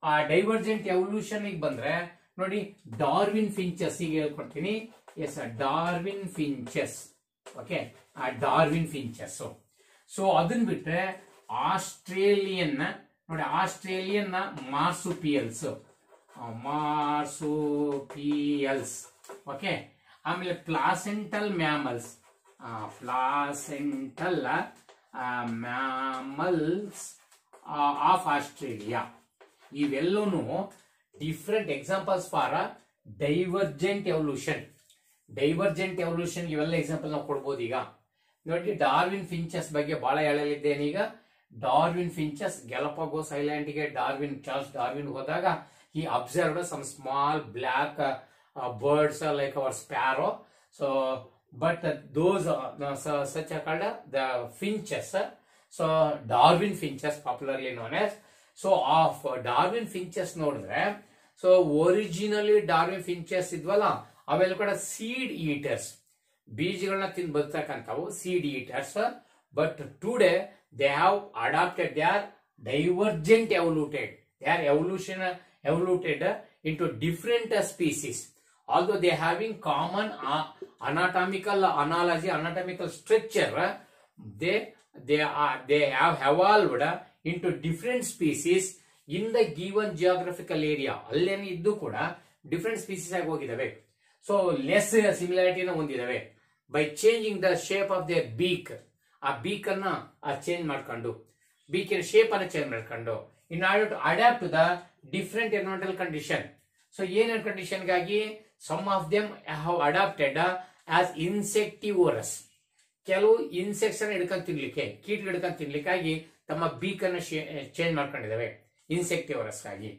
ಆ ಡೈವರ್ಜೆಂಟ್ ಎವಲ್ಯೂಷನ್ ಬಂದ್ರೆ ನೋಡಿ, ಡಾರ್ವಿನ್ ಫಿಂಚಸ್ ಈಗ ಹೇಳ್ಕೊಡ್ತೀನಿ. Yes, Darwin finches. ಓಕೆ, ಆ ಡಾರ್ವಿನ್ ಫಿಂಚಸ್. ಸೊ ಅದನ್ನ ಬಿಟ್ರೆ ಆಸ್ಟ್ರೇಲಿಯನ್ ನೋಡಿ, ಆಸ್ಟ್ರೇಲಿಯನ್ ಮಾರ್ಸುಪಿಯಲ್ಸ್, ಓಕೆ. ಆಮೇಲೆ placental mammals, placental mammals of Australia. ಇವೆಲ್ಲೂ different examples for divergent evolution. Divergent evolution ಇವೆಲ್ಲ ಎಕ್ಸಾಂಪಲ್ ನಾವು ಕೊಡ್ಬೋದು. ಈಗ ನೋಡಿ, ಡಾರ್ವಿನ್ ಫಿಂಚಸ್ ಬಗ್ಗೆ ಬಹಳ ಹೇಳಲಿದ್ದೇನೆ. ಈಗ ಡಾರ್ವಿನ್ ಫಿಂಚಸ್ ಗ್ಯಾಲಪಗೋಸ್ ಐಲ್ಯಾಂಡ್ ಗೆ ಚಾರ್ಲ್ಸ್ ಡಾರ್ವಿನ್ ಹೋದಾಗ he observed some small black birds like our sparrow. So but those such are called the finches. So Darwin finches, popularly known as. So of Darwin finches nodre, so originally Darwin finches idwala avel kuda seed eaters, ಬೀಜಗಳನ್ನ ತಿಂದು ಬದುಕಂತಾವು seed eaters. But today they have adopted, they are divergent evoluted, they are evoluted into different species, although they having common anatomical structure. They have evolved into different species in the given geographical area. ಅಲ್ಲೇನೆ ಇದ್ದು ಕೂಡ different species ಆಗಿ ಹೋಗಿದಾವೆ. So less ಸಿಮಿಲಾರಿಟಿನ ಹೊಂದಿದಾವೆ by changing the shape of the beak. ಆ beak ಅನ್ನ change ಮಾಡ್ಕೊಂಡು, ಬೀಕಿನ ಶೇಪ್ ಅನ್ನ ಚೇಂಜ್ ಮಾಡ್ಕೊಂಡು, in order to adapt to the different environmental condition. So ಏನೇನು ಕಂಡೀಷನ್ ಗಾಗಿ some of them have adapted as insectivorous. ಕೆಲವು ಇನ್ಸೆಕ್ಟ್ಸ್ ಅನ್ನ ಹಿಡ್ಕೊಂಡು ತಿನ್ಲಿಕ್ಕೆ, ಕೀಟ ಹಿಡ್ಕೊಂಡು ತಿನ್ಲಿಕ್ಕಾಗಿ ತಮ್ಮ ಬೀಕ್ ಅನ್ನ ಚೇಂಜ್ ಮಾಡ್ಕೊಂಡಿದ್ದಾವೆ ಇನ್ಸೆಕ್ಟಿವರಸ್ ಆಗಿ.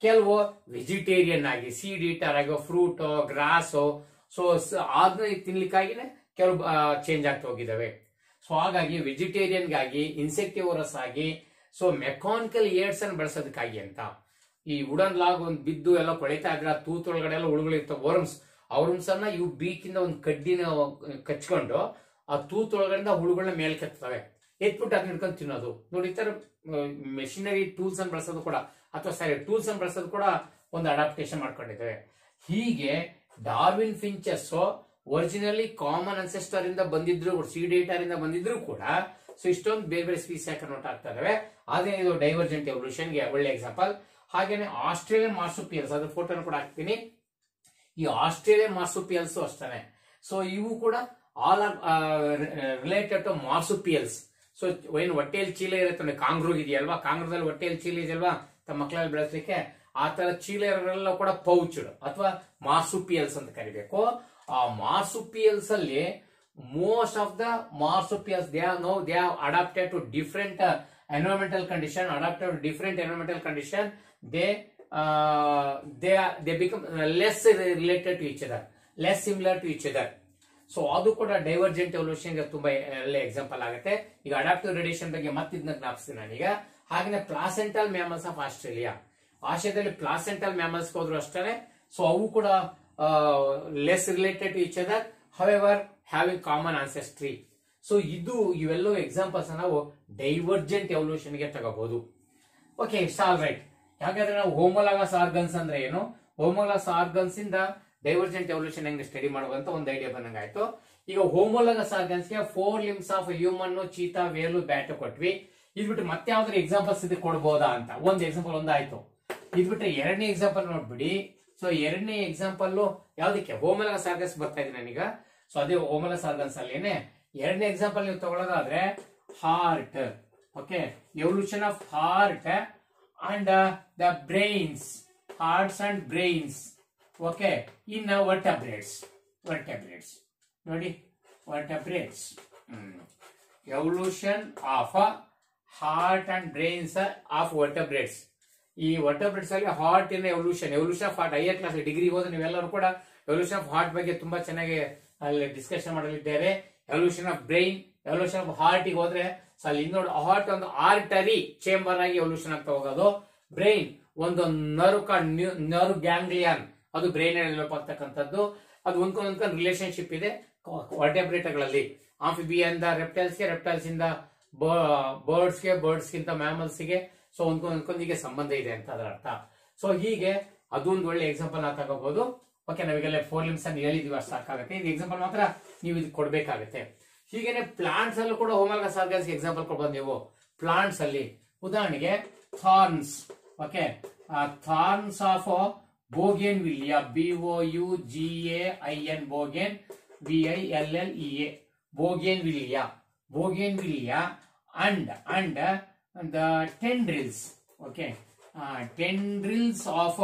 ಕೆಲವು ವೆಜಿಟೇರಿಯನ್ ಆಗಿ, ಸೀಡ್ ಈಟರ್ ಆಗಿ, ಫ್ರೂಟ್ ಗ್ರಾಸ್, ಸೊ ಅದನ್ನ ತಿನ್ಲಿಕ್ಕಾಗಿನೇ ಕೆಲವು ಚೇಂಜ್ ಆಗ್ತಾ ಹೋಗಿದ್ದಾವೆ. ಸೊ ಹಾಗಾಗಿ ವೆಜಿಟೇರಿಯನ್ ಗಾಗಿ, ಇನ್ಸೆಕ್ಟಿವರಸ್ ಆಗಿ, ಸೊ ಮೆಕಾನಿಕಲ್ ಏಡ್ಸ್ ಅನ್ನು ಬಳಸೋದಕ್ಕಾಗಿ ಅಂತ ಈ ವುಡನ್ ಲಾಗ್ ಒಂದು ಬಿದ್ದು ಎಲ್ಲ ಕೊಳಿತಾ ಇದ್ರೆ ತೂತ್ ಒಳಗಡೆ ಎಲ್ಲ ಹುಳುಗಳಿರ್ತಾವೆ, ವರ್ಮ್ಸ್. ವರ್ಮ್ಸ್ ಅನ್ನ ಇವು ಬೀಕಿಂದ ಒಂದು ಕಡ್ಡಿನ ಕಚ್ಕೊಂಡು ಆ ತೂತ್ ಒಳಗಡೆ ಹುಳುಗಳನ್ನ ಮೇಲೆ ಕೆತ್ತವೆ, ಎತ್ಬಿಟ್ಟು ಅದನ್ನ ಹಿಡ್ಕೊಂಡು ತಿನ್ನೋದು. ನೋಡಿ, ಈ ತರ ಮೆಷಿನರಿ ಟೂಲ್ಸ್ ಅನ್ನು ಬಳಸೋದು ಕೂಡ, ಅಥವಾ ಟೂಲ್ಸ್ ಅನ್ನು ಬಳಸೋದು ಕೂಡ ಒಂದು ಅಡಾಪ್ಟೇಷನ್ ಮಾಡ್ಕೊಂಡಿದ್ದೇವೆ. ಹೀಗೆ ಡಾರ್ವಿನ್ ಫಿಂಚಸ್ ಒರಿಜಿನಲಿ ಕಾಮನ್ ಅನ್ಸೆಸ್ಟರ್ ಇಂದ ಬಂದಿದ್ರು, ಸೀಡ್ ಈಟರ್ ಇಂದ ಬಂದಿದ್ರು ಕೂಡ ಸೊ ಇಷ್ಟೊಂದು ಬೇರೆ ಬೇರೆ ಸ್ಪೀಸ್ ಯಾಕೆ ನೋಟ್ ಆಗ್ತಾ ಇದಾವೆ. ಅದೇ ಇದು ಡೈವರ್ಜೆಂಟ್ ಎವಲ್ಯೂಷನ್ಗೆ ಒಳ್ಳೆ ಎಕ್ಸಾಂಪಲ್. ಹಾಗೇನೆ ಆಸ್ಟ್ರೇಲಿಯನ್ ಮಾರ್ಸುಪಿಯಲ್ಸ್, ಅದ್ರ ಫೋಟೋನ ಕೂಡ ಹಾಕ್ತೀನಿ. ಈ ಆಸ್ಟ್ರೇಲಿಯನ್ ಮಾರ್ಸುಪಿಯಲ್ಸ್ ಅಷ್ಟೇ. ಸೊ ಇವು ಕೂಡ all are related to marsupials. So ಏನು ಹೊಟ್ಟೆಯಲ್ಲಿ ಚೀಲ ಇರುತ್ತೆ ನೋಡಿ, ಕಾಂಗ್ರೂ ಇದೆಯಲ್ವಾ, ಕಾಂಗ್ರೂದಲ್ಲಿ ಹೊಟ್ಟೆಯಲ್ಲಿ ಚೀಲ ಇದೆಯಲ್ವಾ ತಮ್ಮ ಮಕ್ಕಳಲ್ಲಿ ಬೆಳೆಸಲಿಕ್ಕೆ, ಆ ತರ ಚೀಲ ಇರೋರೆಲ್ಲ ಕೂಡ ಪೌಚ್ಡ್ ಅಥವಾ ಮಾರ್ಸುಪಿಯಲ್ಸ್ ಅಂತ ಕರಿಬೇಕು. ಆ ಮಾರ್ಸುಪಿಯಲ್ಸ್ ಅಲ್ಲಿ most of the marsupials, they have adapted to different environmental condition, they become less related to each other, less similar to each other. So ಅದು ಕೂಡ ಡೈವರ್ಜೆಂಟ್ ಎವಲ್ಯೂಷನ್ ಗೆ ತುಂಬಾ ಒಳ್ಳೆ ಎಕ್ಸಾಂಪಲ್ ಆಗುತ್ತೆ. ಈಗ ಅಡಾಪ್ಟಿವ್ ರೇಡಿಯೇಷನ್ ಬಗ್ಗೆ ಮತ್ತಿದ್ನ ಜ್ಞಾಪಿಸ್ತೀನಿ ನಾನೀಗ. ಹಾಗೆ ಪ್ಲಾಸೆಂಟಲ್ ಮ್ಯಾಮಲ್ಸ್ ಆಫ್ ಆಸ್ಟ್ರೇಲಿಯಾ, ಆಸ್ಟ್ರೇಲಿಯಾದಲ್ಲಿ ಪ್ಲಾಸೆಂಟಲ್ ಮ್ಯಾಮಲ್ಸ್ ಹೋದ್ರು ಅಷ್ಟೇ. ಸೊ ಅವು ಕೂಡ less related to each other, however having common ancestry. So ಇವೆಲ್ಲೋ ಎಕ್ಸಾಂಪಲ್ಸ್ ನಾವು ಡೈವರ್ಜೆಂಟ್ ಎವಲ್ಯೂಷನ್ ಗೆ ತಗೋಬಹುದು. Okay, it's all right. ಹಾಗಾದ್ರೆ ನಾವು ಹೋಮೋಲಾಗಸ್ ಆರ್ಗನ್ಸ್ ಅಂದ್ರೆ ಏನು, ಹೋಮೋಲಾಗಸ್ ಆರ್ಗನ್ಸ್ ಇಂದ ಡೈವರ್ಜೆಂಟ್ ಎವಲ್ಯೂಷನ್ ಹೆಂಗೆ ಸ್ಟಡಿ ಮಾಡುವಂತ ಒಂದು ಐಡಿಯಾ ಬಂದಂಗಾಯ್ತು. ಈಗ ಹೋಮೋಲಾಗಸ್ ಆರ್ಗನ್ಸ್ ಗೆ 4 limbs of human, cheetah, Velu, bat ಕೊಟ್ವಿ. ಇದ್ಬಿಟ್ಟು ಮತ್ತೆ ಯಾವ್ದಾದ್ರು ಎಕ್ಸಾಂಪಲ್ಸ್ ಇದು ಕೊಡ್ಬೋದಾ ಅಂತ ಒಂದು ಎಕ್ಸಾಂಪಲ್ ಒಂದಾಯ್ತು. ಇದ್ಬಿಟ್ರೆ ಎರಡನೇ ಎಕ್ಸಾಂಪಲ್ ನೋಡ್ಬಿಡಿ. ಸೊ ಎರಡನೇ ಎಕ್ಸಾಂಪಲ್ ಯಾವ್ದಕ್ಕೆ ಹೋಮೋಲಾಗಸ್ ಆರ್ಗನ್ಸ್ ಬರ್ತಾ ಇದೆ ನನೀಗ. ಸೊ ಅದೇ ಹೋಮೋಲಾಗಸ್ ಆರ್ಗನ್ಸ್ ಅಲ್ಲೇನೆ ಎರಡನೇ ಎಕ್ಸಾಂಪಲ್ ನೀವು ತಗೊಳ್ಳೋದಾದ್ರೆ heart. Okay, evolution of heart and the brains, hearts and brains. Okay, in vertebrates ನೋಡಿ, vertebrates evolution of heart and brains of vertebrates. ಈ ವರ್ಟಬ್ರೇಟ್ಸ್ ಅಲ್ಲಿ heart in evolution of heart higher class degree ಹೋದ್ರೆ ನೀವೆಲ್ಲರೂ ಕೂಡ evolution of heart ಬಗ್ಗೆ ತುಂಬಾ ಚೆನ್ನಾಗಿ ಅಲ್ಲಿ ಡಿಸ್ಕಷನ್ ಮಾಡಲಿದ್ದಾರೆ. Evolution of brain, evolution of heart ಗೆ ಹೋದ್ರೆ ಅಲ್ಲಿ ನೋಡಿ, ಹಾರ್ಟ್ ಒಂದು ಆರ್ಟರಿ ಚೇಂಬರ್ ಆಗಿ ಎವಲ್ಯೂಷನ್ ಆಗ್ತಾ ಹೋಗೋದು, ಬ್ರೈನ್ ಒಂದು ನರ್ವ್ ಗ್ಯಾಂಗ್ಲಿಯನ್, ಅದು ಬ್ರೈನ್ ಡೆವಲಪ್ ಆಗ್ತಕ್ಕಂಥದ್ದು. ಅದು ಒಂದ್ಕೊಂಡ್ ರಿಲೇಶನ್ಶಿಪ್ ಇದೆ ವರ್ಟೆಬ್ರೇಟ್ಗಳಲ್ಲಿ. ಆಂಫಿಬಿಯನ್ ರೆಪ್ಟೈಲ್ಸ್ಗೆ, ರೆಪ್ಟೈಲ್ಸ್ ಇಂದ ಬರ್ಡ್ಸ್ಗೆ, ಬರ್ಡ್ಸ್ಗಿಂತ ಮ್ಯಾಮಲ್ಸ್ಗೆ. ಸೊ ಒಂದ್ಕೊಂದಿಗೆ ಸಂಬಂಧ ಇದೆ ಅಂತ ಅದರ ಅರ್ಥ. ಸೊ ಹೀಗೆ ಅದೊಂದು ಒಳ್ಳೆ ಎಕ್ಸಾಂಪಲ್ ನಾವು ತಗೋಬಹುದು. ಓಕೆ, ನಾವೀಗೆಲ್ಲ 4 limbs ಅನ್ನು ಹೇಳಿದೀವಿ, ಅಷ್ಟು ಸಾಕಾಗುತ್ತೆ. ಇದು ಎಕ್ಸಾಂಪಲ್ ಮಾತ್ರ ನೀವು ಇದು ಕೊಡ್ಬೇಕಾಗತ್ತೆ. ಹೀಗೇನೆ ಪ್ಲಾಂಟ್ಸ್ ಅಲ್ಲೂ ಕೂಡ ಹೋಮೋಲಾಗಸ್ ಆರ್ಗನ್ಸ್ ಎಕ್ಸಾಂಪಲ್ ಕೊಡ್ಬೋದು ನೀವು. ಪ್ಲಾಂಟ್ಸ್ ಅಲ್ಲಿ ಉದಾಹರಣೆಗೆ thorns. Okay, thorns of bougainvillea, BOUGAIN, ಬೋಗೇನ್, BILLEA, bougainvillea, bougainvillea, and the tendrils. Okay, tendrils of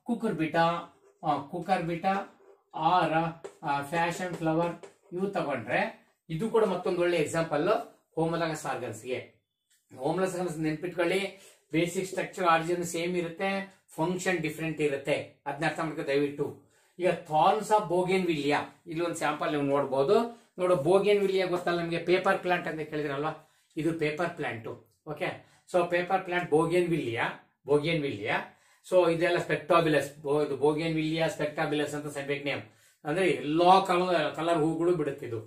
cucurbita or passion flower. ಇವು ತಗೊಂಡ್ರೆ ಇದು ಕೂಡ ಮತ್ತೊಂದು ಒಳ್ಳೆ ಎಕ್ಸಾಂಪಲ್ ಹೋಮೋಲಾಗಸ್ ಆರ್ಗನ್ಸ್ ಗೆ. ಹೋಮೋಲಾಗಸ್ ಆರ್ಗನ್ಸ್ ನೆನ್ಪಿಟ್ಕೊಳ್ಳಿ, ಬೇಸಿಕ್ ಸ್ಟ್ರಕ್ಚರ್ ಆರಿಜಿನ್ ಸೇಮ್ ಇರುತ್ತೆ, ಫಂಕ್ಷನ್ ಡಿಫ್ರೆಂಟ್ ಇರುತ್ತೆ. ಅದನ್ನ ಅರ್ಥ ಮಾಡ್ಕೊ ದಯವಿಟ್ಟು. ಈಗ ಥಾರ್ನ್ಸ್ ಆಫ್ ಬೋಗೇನ್ವಿಲಿಯಾ, ಇಲ್ಲಿ ಒಂದು ಸ್ಯಾಂಪಲ್ ನೀವು ನೋಡಬಹುದು. ನೋಡು, ಬೋಗೇನ್ವಿಲಿಯಾ ಗೊತ್ತಲ್ಲ ನಿಮಗೆ, ಪೇಪರ್ ಪ್ಲಾಂಟ್ ಅಂತ ಕೇಳಿದ್ರಲ್ವಾ, ಇದು paper plant. Okay, so paper plant bougainvillea. So ಇದೆಲ್ಲ ಸ್ಪೆಕ್ಟಾಬಿಲಸ್, ಬೋಗೇನ್ವಿಲಿಯಾ ಸ್ಪೆಕ್ಟಾಬಿಲಸ್ ಅಂತ ಸೈಂಟಿಫಿಕ್ ನೇಮ್. ಅಂದ್ರೆ ಎಲ್ಲಾ ಕಲರ್ ಹೂಗಳು ಬಿಡುತ್ತೆ ಇದು.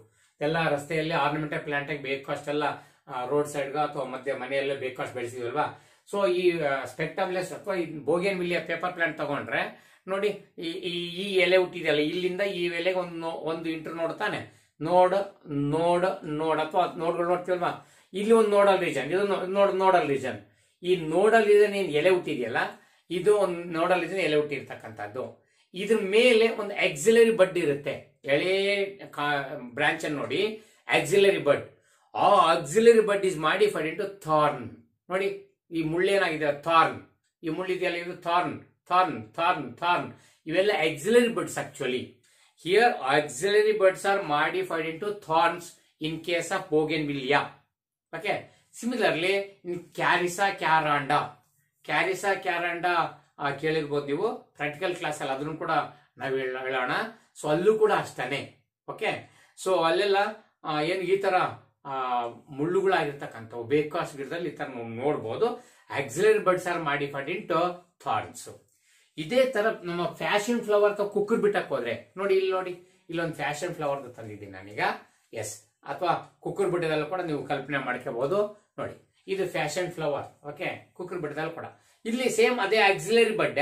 ಎಲ್ಲ ರಸ್ತೆಯಲ್ಲಿ ಆರ್ನಮೆಂಟಲ್ ಪ್ಲಾಂಟ್ ಆಗಿ ಬೇಕಷ್ಟೆಲ್ಲ ರೋಡ್ ಸೈಡ್ಗ ಅಥವಾ ಮಧ್ಯ ಮನೆಯಲ್ಲೇ ಬೇಕಷ್ಟು ಬೆಳೆಸಿದ್ವಲ್ವಾ. ಸೊ ಈ ಸ್ಪೆಕ್ಟಾಬಿಲಸ್ ಅಥವಾ ಬೋಗೇನ್ವಿಲಿಯಾ ಪೇಪರ್ ಪ್ಲಾಂಟ್ ತಗೊಂಡ್ರೆ ನೋಡಿ, ಈ ಎಲೆ ಹುಟ್ಟಿದೆಯಲ್ಲ, ಇಲ್ಲಿಂದ ಈ ಎಲೆಗೆ ಒಂದು ಇಂಟರ್ ನೋಡ್ ತಾನೆ, ನೋಡ್ ಅಥವಾ ನೋಡ್ಗಳು ನೋಡ್ತೀವಲ್ವಾ, ಇಲ್ಲಿ ಒಂದು ನೋಡಲ್ ರೀಜನ್, ಇದು ನೋಡಲ್ ರೀಜನ್. ಈ ನೋಡಲ್ ರೀಜನ್ ಏನ್ ಎಲೆ ಹುಟ್ಟಿದೆಯಲ್ಲ, ಇದು ಒಂದು ನೋಡಲ್ ರೀಜನ್ ಎಲೆ ಹುಟ್ಟಿರ್ತಕ್ಕಂಥದ್ದು. ಇದ್ರ ಮೇಲೆ ಒಂದು ಆಕ್ಸಿಲರಿ ಬಡ್ ಇರುತ್ತೆ, ಎಳೆ ಬ್ರಾಂಚ್ ಅನ್ನು ನೋಡಿ, ಆಕ್ಸಿಲರಿ ಬಡ್. ಆ ಆಕ್ಸಿಲರಿ ಬಡ್ ಇಸ್ ಮಾಡಿಫೈಡ್ ಇಂಟು ಥಾರ್ನ್. ನೋಡಿ, ಈ ಮುಳ್ಳೇನಾಗಿದೆ ಥಾರ್ನ್, ಈ ಮುಳ್ಳಿದೆಯಲ್ಲ ಇದು ಥಾರ್ನ್. ಇವೆಲ್ಲ auxiliary buds actually. Here auxiliary buds are modified into thorns in case of bougainvillea. Okay. Similarly, in Carissa caranda ಕೇಳಿರ್ಬೋದು ನೀವು ಪ್ರಾಕ್ಟಿಕಲ್ ಕ್ಲಾಸ್ ಅಲ್ಲಿ, ಅದನ್ನು ಕೂಡ ನಾವು ಹೇಳೋಣ. ಸೊ ಅಲ್ಲೂ ಕೂಡ ಅಷ್ಟೇ. ಓಕೆ, ಸೊ ಅಲ್ಲೆಲ್ಲ ಏನು ಈ ತರ ಮುಳ್ಳುಗಳಾಗಿರ್ತಕ್ಕಂಥವು ಬೇಕಾಸ್ ಗಿಡದಲ್ಲಿ ಈ ತರ ನೋಡ್ಬೋದು. Axillary buds are modified into thorns. ಇದೇ ತರ ನಮ್ಮ ಫ್ಯಾಷನ್ ಫ್ಲವರ್ ಅಥವಾ ಕುಕ್ಕರ್ ಬಿಟ್ಟಕ್ಕೆ ಹೋದ್ರೆ ನೋಡಿ, ಇಲ್ಲೊಂದು ಫ್ಯಾಷನ್ ಫ್ಲವರ್ ತಂದಿದ್ದೀನಿ ನಾನೀಗ. ಎಸ್, ಅಥವಾ ಕುಕ್ಕರ್ ಬಿಟ್ಟದಲ್ಲೂ ಕೂಡ ನೀವು ಕಲ್ಪನೆ ಮಾಡ್ಕೋಬಹುದು. ನೋಡಿ, ಇದು ಫ್ಯಾಷನ್ ಫ್ಲವರ್. ಓಕೆ, ಕುಕ್ಕರ್ ಬಿಟ್ಟದಲ್ಲೂ ಕೂಡ ಇಲ್ಲಿ ಸೇಮ್ ಅದೇ ಆಕ್ಸಿಲರಿ ಬಡ್.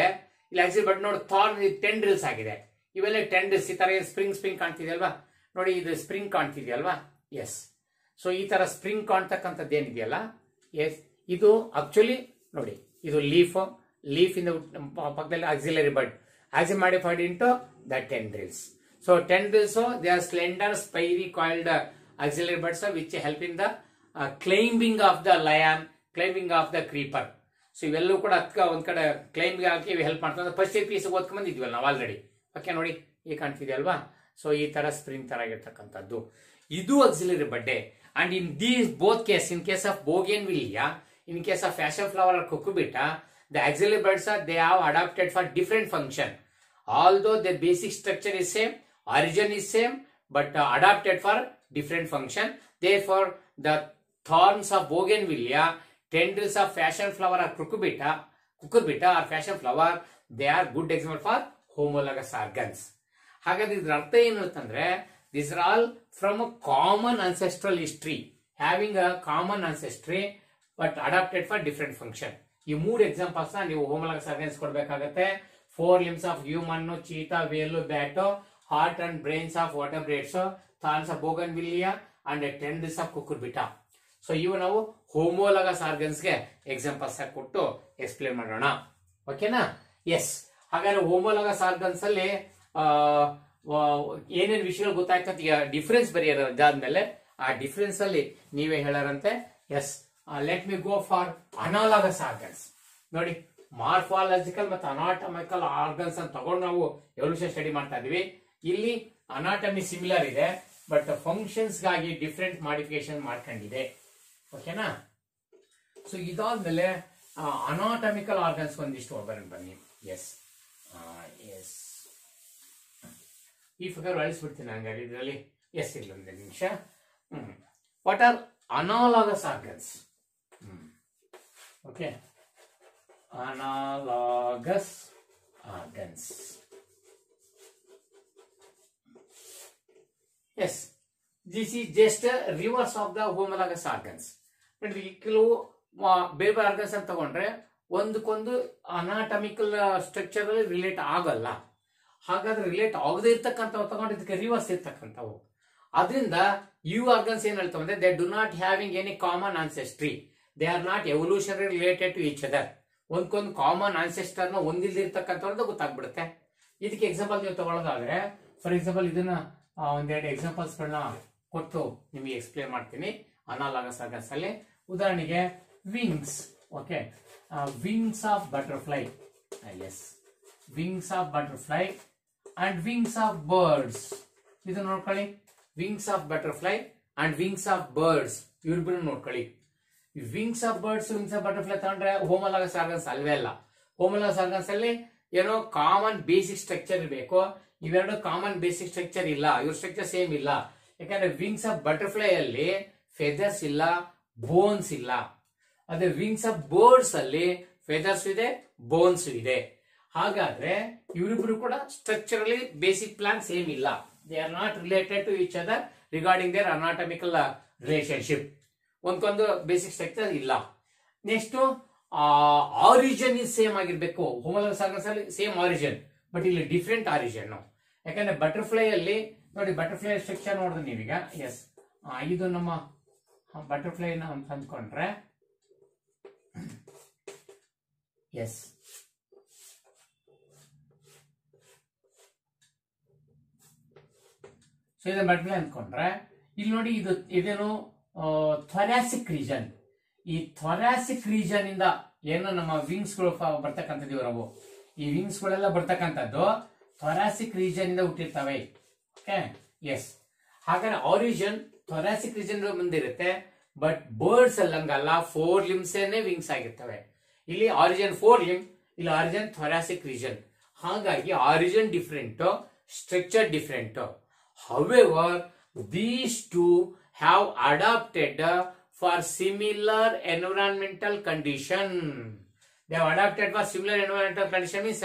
ಇಲ್ಲಿ ಆಕ್ಸಿಲರಿ ಬಡ್ ನೋಡಿ, ಥಾರ್ನ್ ಟೆಂಡ್ರಿಲ್ಸ್ ಆಗಿದೆ. ಇವೆಲ್ಲ ಟೆಂಡ್ರಿಲ್ಸ್, ಈ ತರ ಸ್ಪ್ರಿಂಗ್ ಕಾಣ್ತಿದೆಯಲ್ವಾ, ನೋಡಿ ಇದು ಸ್ಪ್ರಿಂಗ್ ಕಾಣ್ತಿದೆಯಲ್ವಾ. ಎಸ್, ಸೊ ಈ ತರ ಸ್ಪ್ರಿಂಗ್ ಕಾಣ್ತಕ್ಕಂಥದ್ದು ಏನಿದೆಯಲ್ಲ, ಎಸ್, ಇದು ಆಕ್ಚುಲಿ ನೋಡಿ, ಇದು ಲೀಫ್ in the ಪಕ್ಕದಲ್ಲಿ auxiliary bud, as modified into the tendrils. So tendrils, they are slender, spiry coiled auxiliary buds which help in the climbing of the lion, climbing of the creeper. So ಇವೆಲ್ಲವೂ ಕೂಡ ಒಂದ್ ಕಡೆ climbing ಆಗಿ help ಮಾಡ್ತಾರೆ. First piece ಓದ್ಕೊಂಡ್ ಬಂದಿದ್ವಲ್ಲ ನಾವು already. Okay, ನೋಡಿ ಈಗ ಕಾಣ್ತಿದೆಯಲ್ವಾ. So ಈ ತರ ಸ್ಪ್ರಿಂಗ್ ತರ ಆಗಿರ್ತಕ್ಕಂಥದ್ದು ಇದು auxiliary bud. And in these both case, in case of bougainvillea, in case of fashion flower or cucurbita, the auxiliary buds they have adapted for different function. Although their basic structure is same, origin is same, but adapted for different function. Therefore, the thorns of bougainvillea, tendrils of fashion flower or cucurbita or fashion flower, they are good example for homologous organs. ಹಾಗಾದ್ರೆ ಇದರ ಅರ್ಥ ಏನು ಅಂತಂದ್ರೆ, these are all from a common ancestral history, having a common ancestry but adapted for different function. ಈ 3 examples ನೀವು homologous organs ಕೊಡ್ಬೇಕಾಗತ್ತೆ. 4 limbs of human, cheetah, whale, bat, heart and brains of vertebrates, thorns of bougainvillea and tendrils of cucurbita. So ಇವು ನಾವು homologous organs ಗೆ examples ಆಗಿ ಕೊಟ್ಟು explain ಮಾಡೋಣ. ಓಕೆನಾ? ಎಸ್, ಹಾಗಾದ್ರೆ ಹೋಮೋಲಾಗಸ್ ಆರ್ಗನ್ಸ್ ಅಲ್ಲಿ ಏನೇನು ವಿಷಯಗಳು ಗೊತ್ತಾಯ್ತು, ಈಗ ಡಿಫರೆನ್ಸ್ ಬರೆಯೋದಾದ್ಮೇಲೆ ಆ ಡಿಫರೆನ್ಸ್ ಅಲ್ಲಿ ನೀವೇ ಹೇಳಾರಂತೆ. Yes, let me go for analogous organs. ನೋಡಿ, ಮಾರ್ಫಾಲಜಿಕಲ್ ಮತ್ತು ಅನಾಟಮಿಕಲ್ ಆರ್ಗನ್ಸ್ ಅಂತ ತಗೊಂಡು ನಾವು ಎವಲ್ಯೂಷನ್ ಸ್ಟಡಿ ಮಾಡ್ತಾ ಇದೀವಿ. ಇಲ್ಲಿ ಅನಾಟಮಿ ಸಿಮಿಲರ್ ಇದೆ, ಬಟ್ ಫಂಕ್ಷನ್ಸ್ ಗಾಗಿ ಡಿಫರೆಂಟ್ ಮಾಡಿಫಿಕೇಶನ್ ಮಾಡ್ಕೊಂಡಿದೆ. ಓಕೆನಾ? ಸೊ ಇದಾದ್ಮೇಲೆ ಅನಾಟಮಿಕಲ್ ಆರ್ಗನ್ಸ್ ಒಂದಿಷ್ಟು ಬನ್ನಿ. ಎಸ್, ಈ ಫಿಗರ್ ಅಳಿಸ್ಬಿಡ್ತೀನಿ ಹಂಗಾರೆ ಇದರಲ್ಲಿ. ಎಸ್, ಇಲ್ಲೊಂದು ನಿಮಿಷ. What are analogous organs? Okay, analogous organs. Yes, this is just a reverse of the homologous organs. ಕೆಲವು ಬೇರೆ ಬೇರೆ ಆರ್ಗನ್ಸ್ ಅಂತ ತಗೊಂಡ್ರೆ ಒಂದಕ್ಕೊಂದು ಅನಾಟಮಿಕಲ್ ಸ್ಟ್ರಕ್ಚರ್ ಅಲ್ಲಿ ರಿಲೇಟ್ ಆಗಲ್ಲ. ಹಾಗಾದ್ರೆ ರಿಲೇಟ್ ಆಗದೆ ಇರ್ತಕ್ಕಂಥವು ತಗೊಂಡು ಇದಕ್ಕೆ ರಿವರ್ಸ್ ಇರ್ತಕ್ಕಂಥವು. ಅದರಿಂದ ಇವು ಆರ್ಗನ್ಸ್ ಏನ್ ಹೇಳ್ತಾವ ಅಂದ್ರೆ they do not having any common ancestry, they are not evolutionary related to each other. ಒಂದ್ಕೊಂದು ಕಾಮನ್ ಆನ್ಸೆಸ್ಟರ್ ನ ಹೊಂದಿಲ್ದಿರ್ತಕ್ಕಂಥವ್ರದ್ದು ಗೊತ್ತಾಗ್ಬಿಡುತ್ತೆ. ಇದಕ್ಕೆ ಎಕ್ಸಾಂಪಲ್ ನೀವು ತಗೊಳ್ಳೋದಾದ್ರೆ, ಫಾರ್ ಎಕ್ಸಾಂಪಲ್ ಇದನ್ನ ಒಂದೆರಡು ಎಕ್ಸಾಂಪಲ್ಸ್ ಗಳನ್ನ ಕೊಟ್ಟು ನಿಮಗೆ ಎಕ್ಸ್ಪ್ಲೇನ್ ಮಾಡ್ತೀನಿ ಅನಾಲಾಗಸ್ ಆರ್ಗನ್ಸ್ ಅಲ್ಲಿ. ಉದಾಹರಣೆಗೆ wings. Okay, wings of butterfly. Yes, wings of butterfly and wings of birds. ಇದು ನೋಡ್ಕೊಳ್ಳಿ, wings of butterfly and wings of birds ಇವ್ರಿಬ್ರು ನೋಡ್ಕೊಳ್ಳಿ. Wings of birds, wings of butterfly ತಗೊಂಡ್ರೆ ಹೋಮೋಲಾಗಸ್ ಆರ್ಗನ್ಸ್ ಅಲ್ವೇ ಅಲ್ಲ. ಹೋಮೋಲಾಗಸ್ ಆರ್ಗನ್ಸ್ ಅಲ್ಲಿ ಏನೋ ಕಾಮನ್ ಬೇಸಿಕ್ ಸ್ಟ್ರಕ್ಚರ್ ಇರಬೇಕು. ಇವೆರಡು ಕಾಮನ್ ಬೇಸಿಕ್ ಸ್ಟ್ರಕ್ಚರ್ ಇಲ್ಲ, ಇವ್ರ ಸ್ಟ್ರಕ್ಚರ್ ಸೇಮ್ ಇಲ್ಲ. ಯಾಕಂದ್ರೆ ವಿಂಗ್ಸ್ ಆಫ್ ಬಟರ್ಫ್ಲೈ ಅಲ್ಲಿ ಫೆದರ್ಸ್ ಇಲ್ಲ, ಬೋನ್ಸ್ ಇಲ್ಲ. ಅದೇ ವಿಂಗ್ಸ್ ಆಫ್ ಬರ್ಡ್ಸ್ ಅಲ್ಲಿ ಫೆದರ್ಸ್ ಇದೆ, ಬೋನ್ಸ್ ಇದೆ. ಹಾಗಾದ್ರೆ ಇವರಿಬ್ರು ಕೂಡ ಸ್ಟ್ರಕ್ಚರಲಿ ಬೇಸಿಕ್ ಪ್ಲಾನ್ ಸೇಮ್ ಇಲ್ಲ. They are not related to each other regarding their anatomical relationship. ಒಂದ್ಕೊಂದು ಬೇಸಿಕ್ ಸ್ಟ್ರಕ್ಚರ್ ಇಲ್ಲ. ನೆಕ್ಸ್ಟ್ ಆರಿಜಿನ್ ಇಸ್ ಸೇಮ್ ಆಗಿರ್ಬೇಕು. ಹೋಮೋಲಾಗಸ್ ಆರ್ಗನ್ಸ್ ಅಲ್ಲಿ ಸೇಮ್ ಆರಿಜಿನ್, ಬಟ್ ಇಲ್ಲಿ ಡಿಫ್ರೆಂಟ್ ಆರಿಜಿನ್. ಯಾಕಂದ್ರೆ ಬಟರ್ಫ್ಲೈ ಅಲ್ಲಿ ನೋಡಿ, ಬಟರ್ಫ್ಲೈ ಸ್ಟ್ರಕ್ಚರ್ ನೋಡಿದ್ರೆ ನೀವೀಗ, ಎಸ್, ಇದು ನಮ್ಮ ಬಟರ್ಫ್ಲೈ ಅಂತ ಅಂದ್ಕೊಂಡ್ರೆ, ಎಸ್, ಸೊ ಇದನ್ನ ಬಟರ್ಫ್ಲೈ ಅಂದ್ಕೊಂಡ್ರೆ ಇಲ್ಲಿ ನೋಡಿ, ಇದೇನು ಥೊರಾಸಿಕ್ ರೀಜನ್. ಈ ಥೊರಾಸಿಕ್ ರೀಜನ್ ಇಂದ ಏನು ನಮ್ಮ ವಿಂಗ್ಸ್ ಗಳು ಬರ್ತಕ್ಕಂಥದ್ದು ಇವರವು, ಈ ವಿಂಗ್ಸ್ ಗಳೆಲ್ಲ ಬರ್ತಕ್ಕಂಥದ್ದು ಥೊರಾಸಿಕ್ ರೀಜನ್ ಇಂದ ಹುಟ್ಟಿರ್ತವೆ. Okay, yes. ಹಾಗಾದ್ರೆ ಆರಿಜಿನ್ ಥೊರಾಸಿಕ್ ರೀಜನ್ ಬಂದಿರುತ್ತೆ. ಬಟ್ ಬರ್ಡ್ಸ್ ಅಲ್ಲಂಗಲ್ಲ, 4 limbs ವಿಂಗ್ಸ್ ಆಗಿರ್ತವೆ. ಇಲ್ಲಿ ಆರಿಜಿನ್ 4 limb, ಇಲ್ಲಿ ಆರಿಜಿನ್ ಥೊರಾಸಿಕ್ ರೀಜನ್. ಹಾಗಾಗಿ origin different, structure different. However, these two have adapted for similar environmental condition. They have adapted for similar environmental condition means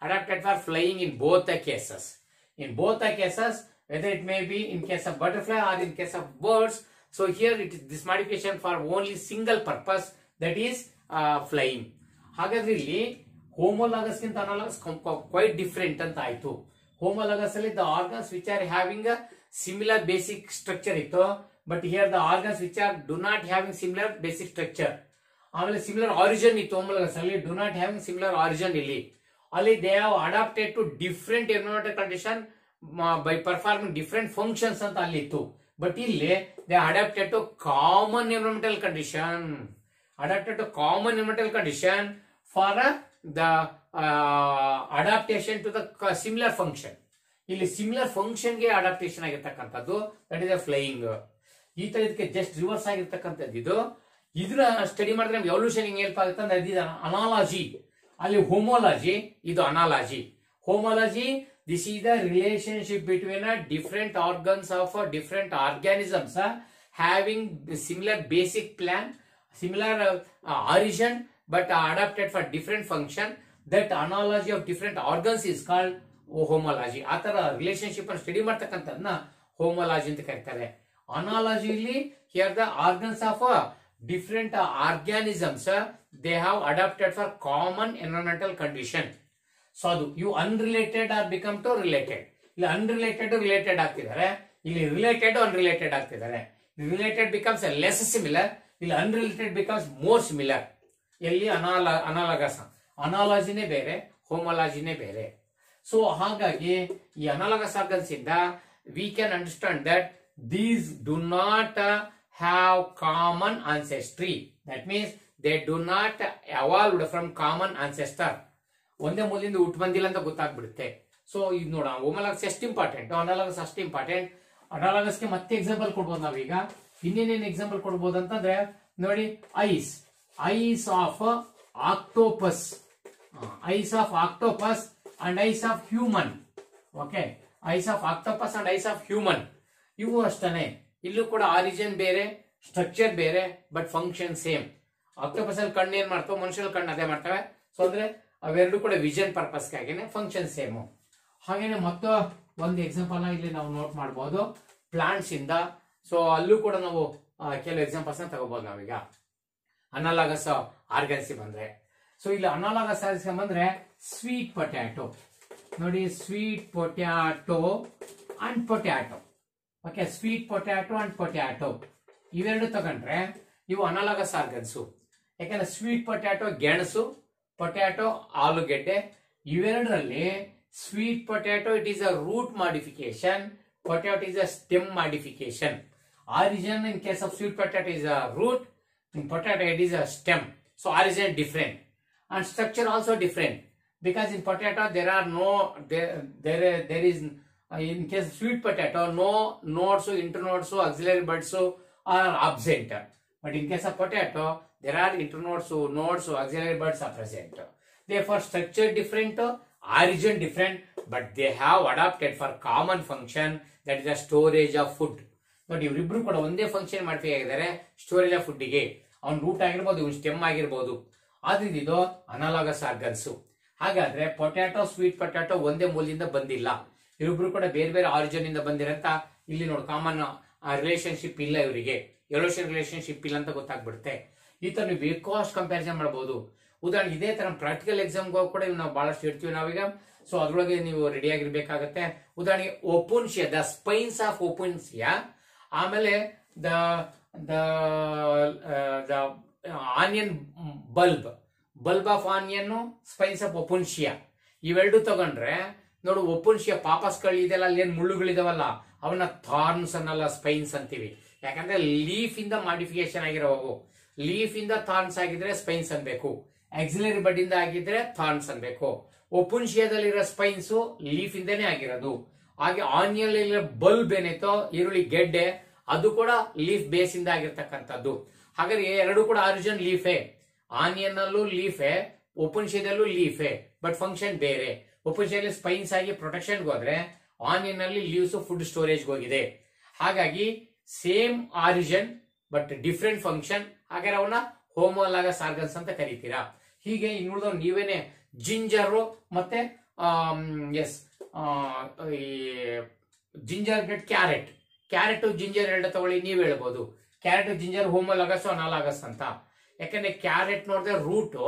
adapted for flying in both the cases. In both the cases, whether it may be in case of butterfly or in case of birds. So here it is this modification for only single purpose, that is flying. ಹಾಗಾದ್ರೆ ಇಲ್ಲಿ homologous ಗಿಂತ ಅನಾಲಾಗಸ್ quite different ಅಂತ ಆಯ್ತು. Homologous ಅಲ್ಲಿ the organs which are having a similar basic structure ಇತ್ತು, but here the organs which are do not having similar basic structure. ಆಮೇಲೆ similar origin ಇತ್ತು homologous ಅಲ್ಲಿ, do not having similar origin ಇಲ್ಲಿ. ಅಲ್ಲಿ they have adapted to different environmental condition by performing different functions ಅಂತ ಅಲ್ಲಿ ಇತ್ತು. But ಇಲ್ಲಿ they adapted to common environmental condition. Adapted to common environmental condition for the adaptation to the similar function. ಇಲ್ಲಿ similar function ಗೆ adaptation ಆಗಿರ್ತಕ್ಕಂಥದ್ದು, that is flying. ಈ ತರ ಇದಕ್ಕೆ ಜಸ್ಟ್ ರಿವರ್ಸ್ ಆಗಿರ್ತಕ್ಕಂಥದ್ದು ಇದು. ಇದನ್ನ ಸ್ಟಡಿ ಮಾಡಿದ್ರೆ ನಮ್ಗೆ ಎವಲ್ಯೂಷನ್ ಹೆಂಗ್ ಹೆಲ್ಪ್ ಆಗುತ್ತೆ ಅಂದ್ರೆ ಇದು ಅನಾಲಜಿ. ಅಲ್ಲಿ ಹೋಮೋಲಜಿ, ಇದು analogy. ಹೋಮೋಲಜಿ, this is the relationship between different organs of different organisms having similar basic plan, similar origin, but adapted for different function. That analogy of different organs is called homology. ಆ ತರ relationship ಅನ್ನು study ಮಾಡ್ತಕ್ಕಂಥದ್ನ homology ಅಂತ ಕರೀತಾರೆ. ಅನಾಲಜಿಲಿ here the organs of different organisms they have adapted for common environmental condition. So ಅದು ಇವು unrelated are become to related. ಇಲ್ಲಿ ಅನ್ರಿಲೇಟೆಡ್ ರಿಲೇಟೆಡ್ ಆಗ್ತಿದ್ದಾರೆ, ಇಲ್ಲಿ ರಿಲೇಟೆಡ್ ಅನ್ರಿಲೇಟೆಡ್ ಆಗ್ತಿದ್ದಾರೆ. ರಿಲೇಟೆಡ್ ಬಿಕಮ್ಸ್ ಲೆಸ್ ಸಿಮಿಲರ್, ಇಲ್ಲಿ ಅನ್ರಿಲೇಟೆಡ್ ಬಿಕಮ್ಸ್ ಮೋರ್ ಸಿಮಿಲರ್. ಎಲ್ಲಿ analogous, ಅನಾಲಜಿನೇ ಬೇರೆ, ಹೋಮೋಲಾಜಿನೇ ಬೇರೆ. ಸೊ ಹಾಗಾಗಿ ಈ ಅನಾಲಗಸ್ ಆರ್ಗನ್ಸ್ ಇಂದ we can understand that these do not have common ancestry. That means they do not evolved from common ancestor. ಒಂದೇ ಮೂಲದಿಂದ ಹುಟ್ಟು ಬಂದಿಲ್ಲ ಅಂತ ಗೊತ್ತಾಗ್ಬಿಡುತ್ತೆ. ಸೊ ಇದು ನೋಡ, ಹೋಮೋಲಾಗಸ್ ಎಷ್ಟು ಇಂಪಾರ್ಟೆಂಟ್, ಅನಾಲಗಸ್ ಅಷ್ಟು ಇಂಪಾರ್ಟೆಂಟ್. ಅನಾಲಗಸ್ಗೆ ಮತ್ತೆ ಎಕ್ಸಾಂಪಲ್ ಕೊಡ್ಬೋದು ನಾವೀಗ. ಇನ್ನೇನೇನು ಎಕ್ಸಾಂಪಲ್ ಕೊಡ್ಬೋದು ಅಂತಂದ್ರೆ ನೋಡಿ, eyes of octopus, eyes of octopus and eyes of human. Okay, eyes of octopus and eyes of human. ಇವು ಅಷ್ಟೇ, ಇಲ್ಲೂ ಕೂಡ ಆರಿಜಿನ್ ಬೇರೆ, ಸ್ಟ್ರಕ್ಚರ್ ಬೇರೆ, ಬಟ್ ಫಂಕ್ಷನ್ ಸೇಮ್. ಆಕ್ಟೋಪಸ್ ಅಲ್ಲಿ ಕಣ್ಣು ಏನ್ ಮಾಡ್ತಾವೆ, ಮನುಷ್ಯರ ಕಣ್ಣು ಅದೇ ಮಾಡ್ತವೆ. ಸೊ ಅಂದ್ರೆ ಅವೆರಡು ಕೂಡ ವಿಷನ್ ಪರ್ಪಸ್ಗಾಗಿನೇ, ಫಂಕ್ಷನ್ ಸೇಮು. ಹಾಗೇನೆ ಮತ್ತು ಒಂದು ಎಕ್ಸಾಂಪಲ್ ಇಲ್ಲಿ ನಾವು ನೋಟ್ ಮಾಡಬಹುದು ಪ್ಲಾಂಟ್ಸ್ ಇಂದ. ಸೊ ಅಲ್ಲೂ ಕೂಡ ನಾವು ಕೆಲವು ಎಕ್ಸಾಂಪಲ್ಸ್ ತಗೋಬಹುದು ನಾವೀಗ. ಅನಾಲಗಸ್ ಆರ್ಗನ್ಸಿ ಬಂದ್ರೆ, ಸೊ ಇಲ್ಲಿ ಅನಾಲಗಸ್ ಆರ್ಗನ್ಸಿ ಬಂದ್ರೆ ಸ್ವೀಟ್ ಪೊಟ್ಯಾಟೊ ನೋಡಿ, sweet potato and potato. Okay, sweet potato and potato ಇವೆರಡು ತಗೊಂಡ್ರೆ ಇವು ಅನಾಲಗಸ್ ಆರ್ಗನ್ಸು. ಯಾಕಂದ್ರೆ ಸ್ವೀಟ್ ಪೊಟ್ಯಾಟೊ ಗೆಣಸು, ಪೊಟ್ಯಾಟೊ ಆಲೂಗೆಡ್ಡೆ. ಇವೆರಡರಲ್ಲಿ sweet potato it is a root modification, potato is a stem modification. Origin in case of sweet potato is a root, in potato it is a stem. So origin different and structure also different, because in potato there are no there is in case of sweet potato no nodes, internodes, auxiliary buds are absent. But in case of potato there are internodes, nodes, auxiliary buds are present. Therefore structure different, origin different, but they have adapted for common function, that is the storage of food. ನೋಡಿ ಇವರಿಬ್ರು ಕೂಡ ಒಂದೇ function modify ಆಗಿದ್ದಾರೆ, storage of food ಗೆ. ಅವ್ನ root ಆಗಿರ್ಬೋದು, ಇವ್ನ stem ಆಗಿರ್ಬೋದು. ಆದ್ರಿಂದ ಇದು ಅನಾಲಗಸ್ ಆರ್ಗನ್ಸ್. ಹಾಗಾದ್ರೆ ಪೊಟ್ಯಾಟೊ ಸ್ವೀಟ್ ಪೊಟ್ಯಾಟೊ ಒಂದೇ ಮೂಲದಿಂದ ಬಂದಿಲ್ಲ, ಇವರಿಬ್ರು ಕೂಡ ಬೇರೆ ಬೇರೆ ಆರಿಜಿನ್ ಇಂದ ಬಂದಿರಂತ ಇಲ್ಲಿ ನೋಡಿ ಕಾಮನ್ ರಿಲೇಶನ್ಶಿಪ್ ಇಲ್ಲ ಇವರಿಗೆ, ಎವಲ್ಯೂಷನ್ ರಿಲೇಶನ್ಶಿಪ್ ಇಲ್ಲ ಅಂತ ಗೊತ್ತಾಗ್ಬಿಡುತ್ತೆ. ಈ ತರ ನೀವು ಬೇಕಾಸ್ಟ್ ಕಂಪ್ಯಾರಿಸನ್ ಮಾಡಬಹುದು. ಉದಾಹರಣೆ ಇದೇ ತರ ಪ್ರಾಕ್ಟಿಕಲ್ ಎಕ್ಸಾಮ್ ಕೂಡ ನಾವು ಬಹಳಷ್ಟು ಇಡ್ತೀವಿ ನಾವೀಗ. ಸೊ ಅದ್ರೊಳಗೆ ನೀವು ರೆಡಿ ಆಗಿರ್ಬೇಕಾಗತ್ತೆ. ಉದಾಹರಣೆಗೆ opuntia, the spines of opuntia, ಆಮೇಲೆ the onion bulb of onion, spines of opuntia ಇವೆರಡು ತಗೊಂಡ್ರೆ ನೋಡು, ಓಪೋನ್ಶಿಯಾ ಪಾಪಸ್ಗಳು ಇದೆಲ್ಲ ಅಲ್ಲಿ ಏನ್ ಮುಳ್ಳುಗಳಿದಾವಲ್ಲ ಅವನ್ನ ಥಾರ್ನ್ಸ್ ಅನ್ನಲ್ಲ, ಸ್ಪೈನ್ಸ್ ಅಂತೀವಿ. ಯಾಕಂದ್ರೆ ಲೀಫ್ ಇಂದ ಮಾಡಿಫಿಕೇಶನ್ ಆಗಿರೋವು. ಲೀಫ್ ಇಂದ ಥಾರ್ನ್ಸ್ ಆಗಿದ್ರೆ ಸ್ಪೈನ್ಸ್ ಅನ್ಬೇಕು, ಆಕ್ಸಿಲರಿ ಬಡ್ ಇಂದ ಆಗಿದ್ರೆ ಥಾರ್ನ್ಸ್ ಅನ್ಬೇಕು. ಓಪೋನ್ಶಿಯಾದಲ್ಲಿರೋ ಸ್ಪೈನ್ಸ್ ಲೀಫ್ ಇಂದನೇ ಆಗಿರೋದು. ಹಾಗೆ ಆನಿಯನ್ ಇರೋ ಬಲ್ಬ್ ಏನೈತೋ, ಈರುಳ್ಳಿ ಗೆಡ್ಡೆ, ಅದು ಕೂಡ ಲೀಫ್ ಬೇಸ್ ಇಂದ ಆಗಿರ್ತಕ್ಕಂಥದ್ದು. ಹಾಗಾದ್ರೆ ಎರಡು ಕೂಡ ಆರಿಜಿನ್ ಲೀಫೇ. ಆನಿಯನ್ ಅಲ್ಲೂ ಲೀಫೇ, ಓಪೋನ್ಶಿಯಾದಲ್ಲೂ ಲೀಫೇ, ಬಟ್ ಫಂಕ್ಷನ್ ಬೇರೆ. ಓಪೋನ್ಶಿಯಾದಲ್ಲಿ ಸ್ಪೈನ್ಸ್ ಆಗಿ ಪ್ರೊಟೆಕ್ಷನ್ಗೆ ಹೋದ್ರೆ, ಆನಿಯನ್ ಅಲ್ಲಿ ಲೀವ್ಸ್ ಫುಡ್ ಸ್ಟೋರೇಜ್ ಹೋಗಿದೆ. ಹಾಗಾಗಿ same origin but different function. ಹಾಗಾದ್ರೆ ಅವನ್ನ ಹೋಮೋಲಾಗಸ್ ಆರ್ಗನ್ಸ್ ಅಂತ ಕರಿತೀರಾ. ಹೀಗೆ ಇನ್ನುಳಿದವ್ ನೀವೇನೆ ಜಿಂಜರ್ ಮತ್ತೆ ಜಿಂಜರ್ ಗೆಟ್ ಕ್ಯಾರೆಟ್ ಜಿಂಜರ್ ಎರಡು ತಗೊಳ್ಳಿ, ನೀವ್ ಹೇಳ್ಬೋದು ಕ್ಯಾರೆಟ್ ಜಿಂಜರ್ ಹೋಮೋಲಾಗಸ್ ಅನಾಲಾಗಸ್ ಅಂತ. ಯಾಕಂದ್ರೆ ಕ್ಯಾರೆಟ್ ನೋಡಿದ್ರೆ ರೂಟ್,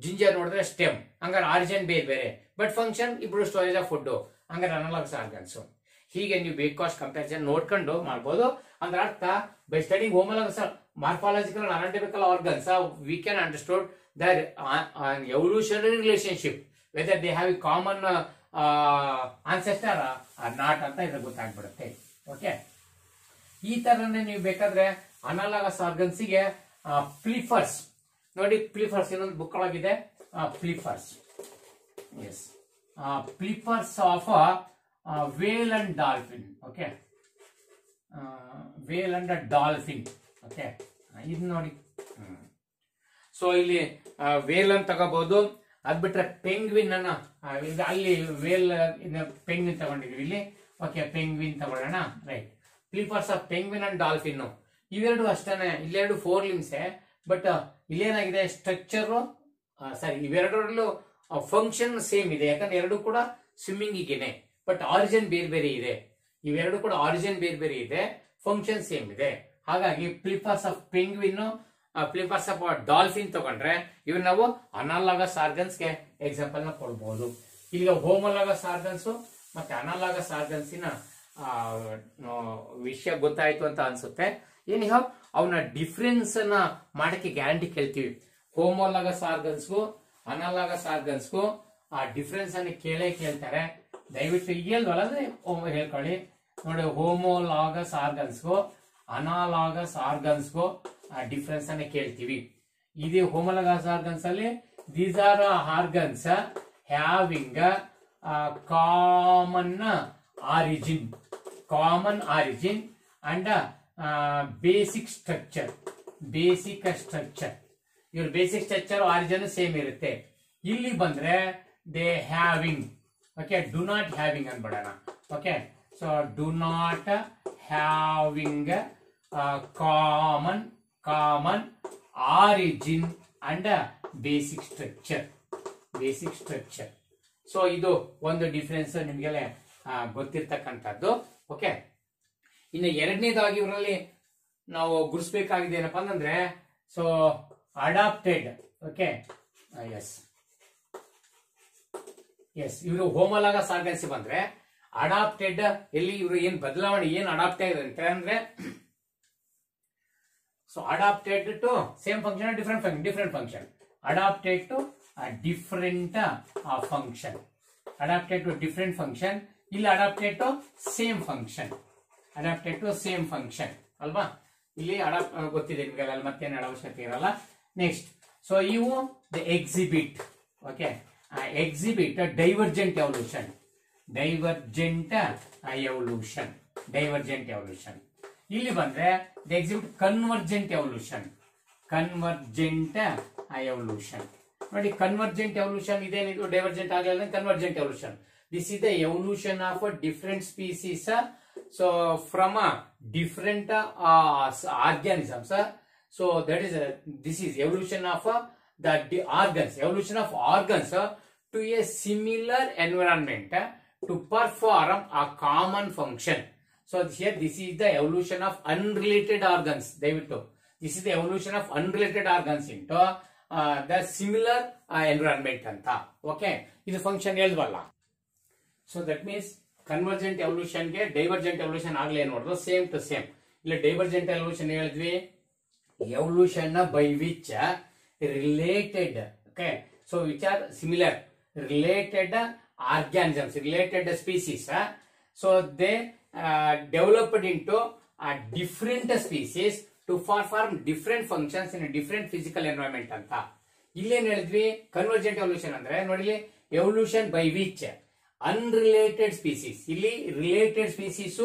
ಜಿಂಜರ್ ನೋಡಿದ್ರೆ ಸ್ಟೆಮ್. ಹಂಗಾರೆ ಆರಿಜಿನ್ ಬೇರೆ ಬೇರೆ, ಬಟ್ ಫಂಕ್ಷನ್ ಇಬ್ರು ಸ್ಟೋರೇಜ್ ಆಫ್ ಫುಡ್. ಹಂಗಾರೆ ಅನಾಲಾಗಸ್ ಆರ್ಗನ್ಸ್. ಹೀಗೆ ನೀವು ಬೇಕಾಸ್ಟ್ ಕಂಪ್ಯಾರಿಸನ್ ನೋಡ್ಕೊಂಡು ಮಾಡ್ಬೋದು. ಅಂದ್ರೆ ಅರ್ಥ, by studying homologous morphological and anatomical organs, we can understood that an evolutionary relationship, whether they have a common ancestor or not ಅಂತ ಇದು ಗೊತ್ತಾಗ್ಬಿಡುತ್ತೆ. ಓಕೆ, ಈ ತರನೇ ನೀವು ಬೇಕಾದ್ರೆ ಅನಾಲಗಸ್ ಆರ್ಗನ್ಸಿಗೆ ಪ್ಲಿಫರ್ಸ್ ನೋಡಿ. ಪ್ಲಿಫರ್ಸ್ ಇನ್ನೊಂದು ಬುಕ್ ಒಳಗಿದೆ, flippers. Yes, flippers of whale and dolphin. Okay, whale and dolphin. Okay, ಇದು ನೋಡಿ. ಸೊ ಇಲ್ಲಿ ವೇಲ್ ಅಂತ ತಗೋಬಹುದು. ಅದ್ ಬಿಟ್ರೆ ಪೆಂಗ್ವಿನ್ ಅನ್ನ ಅಲ್ಲಿ ವೇಲ್ ಪೆಂಗ್ವಿನ್ ತಗೊಂಡಿದ್ವಿ ಇಲ್ಲಿ. ಓಕೆ, ಪೆಂಗ್ವಿನ್ ತಗೊಳ್ಳೋಣ. Right, flippers of penguin and dolphin ಇವೆರಡು ಅಷ್ಟೇನೆ. ಇಲ್ಲೆರಡು 4 limbs, ಬಟ್ ಇಲ್ಲೇನಾಗಿದೆ ಸ್ಟ್ರಕ್ಚರ್ ಸಾರಿ ಇವೆರಡರಲ್ಲೂ ಫಂಕ್ಷನ್ ಸೇಮ್ ಇದೆ. ಯಾಕಂದ್ರೆ ಎರಡು ಕೂಡ ಸ್ವಿಮ್ಮಿಂಗ್ ಈಗೇನೆ, ಬಟ್ ಆರಿಜಿನ್ ಬೇರೆ ಬೇರೆ ಇದೆ. ಇವೆರಡು ಕೂಡ ಆರಿಜಿನ್ ಬೇರೆ ಬೇರೆ ಇದೆ, ಫಂಕ್ಷನ್ ಸೇಮ್ ಇದೆ. ಹಾಗಾಗಿ ಪ್ಲಿಫರ್ಸ್ ಆಫ್ ಪೆಂಗ್ವಿನ್, ಪ್ಲಿಫರ್ಸ್ ಆಫ್ ಡಾಲ್ಫಿನ್ ತಗೊಂಡ್ರೆ ಇವ್ ನಾವು ಅನಾಲಾಗಸ್ ಆರ್ಗನ್ಸ್ ಗೆ ಎಕ್ಸಾಂಪಲ್ ನ ಕೊಡಬಹುದು. ಈಗ ಹೋಮೋಲಾಗಸ್ ಆರ್ಗನ್ಸ್ ಮತ್ತೆ ಅನಾಲಾಗಸ್ ಆರ್ಗನ್ಸಿನ ವಿಷಯ ಗೊತ್ತಾಯ್ತು ಅಂತ ಅನ್ಸುತ್ತೆ. ಏನಿಹ ಅವನ ಡಿಫ್ರೆನ್ಸ್ ನ ಮಾಡಕ್ಕೆ ಗ್ಯಾರಂಟಿ ಕೇಳ್ತೀವಿ. ಹೋಮೋಲಾಗಸ್ ಆರ್ಗನ್ಸ್ಗೂ ಅನಾಲಾಗಸ್ ಆರ್ಗನ್ಸ್ಗೂ ಆ ಡಿಫ್ರೆನ್ಸ್ ಅನ್ನು ಕೇಳ್ತಾರೆ. ದಯವಿಟ್ಟು ಹೇಳ್ವಲ್ಲ ಹೇಳ್ಕೊಳ್ಳಿ ನೋಡಿ. ಹೋಮೋಲಾಗಸ್ ಆರ್ಗನ್ಸ್ಗೂ ಅನಾಲಾಗಸ್ ಆರ್ಗನ್ಸ್ಗೂ ಡಿಫ್ರೆನ್ಸ್ ಅನ್ನ ಕೇಳ್ತೀವಿ. ಇದು ಹೋಮೋಲಾಗಸ್ ಆರ್ಗನ್ಸ್ ಅಲ್ಲಿ these are organs having common origin and basic structure. ಇವ್ರ ಬೇಸಿಕ್ ಸ್ಟ್ರಕ್ಚರ್ ಆರಿಜಿನ್ ಸೇಮ್ ಇರುತ್ತೆ. ಇಲ್ಲಿ ಬಂದ್ರೆ they having. Okay, do not having ಅನ್ಬಿಡೋಣ. Okay, so do not having common origin and basic structure. Basic structure. So ಇದು ಒಂದು difference ನಿಮ್ಗೆಲ್ಲ ಗೊತ್ತಿರ್ತಕ್ಕಂಥದ್ದು. Okay, ಇನ್ನು ಎರಡನೇದಾಗಿ ಇವರಲ್ಲಿ ನಾವು ಗುರುಸ್ಬೇಕಾಗಿದೆ ಏನಪ್ಪಾ ಅಂತಂದ್ರೆ, ಸೊ ಅಡಾಪ್ಟೆಡ್. ಓಕೆ, ಎಸ್ ಇವರು ಹೋಮೋಲಾಗಸ್ ಆರ್ಗನ್ಸ್ ಬಂದ್ರೆ ಅಡಾಪ್ಟೆಡ್ ಎಲ್ಲಿ ಇವರು ಏನ್ ಬದಲಾವಣೆ ಏನ್ ಅಡಾಪ್ಟ್ ಆಗಿದೆ ಅಂದ್ರೆ, so adapted to same function different function, adapted to different function, adapted to different function, ಇಲ್ಲಿ adapted to same function, adapted to same function ಅಲ್ವಾ. ಇಲ್ಲಿ ಅಡಾಪ್ಟ್ ಗೊತ್ತಿದೆ ನಿಮ್ಗೆಲ್ಲ, ಮತ್ತೇನು ಅವಶ್ಯಕತೆ ಇರಲ್ಲ. ನೆಕ್ಸ್ಟ್, ಸೊ ಇವು the exhibit. Okay, exhibit divergent evolution, divergent evolution. ಇಲ್ಲಿ ಬಂದ್ರೆ the exhibit convergent evolution, convergent evolution. ನೋಡಿ, ಕನ್ವರ್ಜೆಂಟ್ ಎವಲ್ಯೂಷನ್ ಇದೇನಿದು ಡೈವರ್ಜೆಂಟ್ ಆಗಲಿಲ್ಲ, convergent evolution. This is the evolution of a different species, so from a different organisms. So that is this is evolution of the organs, evolution of organs to a similar environment to perform a common function. So here this is the evolution of unrelated organs. This is the evolution of unrelated organs into the similar environment anta. Okay, this function helvalla. So that means convergent evolution ಗೆ divergent evolution ಆಗ್ಲೇ ನೋಡಿದ್ರು same to same. ಇಲ್ಲಿ divergent evolution ಹೇಳಿದ್ವಿ, evolution by which related, okay, so which are similar related organisms, related species, so they developed into different species to perform different functions in different physical environment ಅಂತ. ಇಲ್ಲೇನ್ ಹೇಳಿದ್ವಿ, convergent evolution ಅಂದ್ರೆ ನೋಡಿ, evolution by which unrelated species, ಇಲ್ಲಿ related species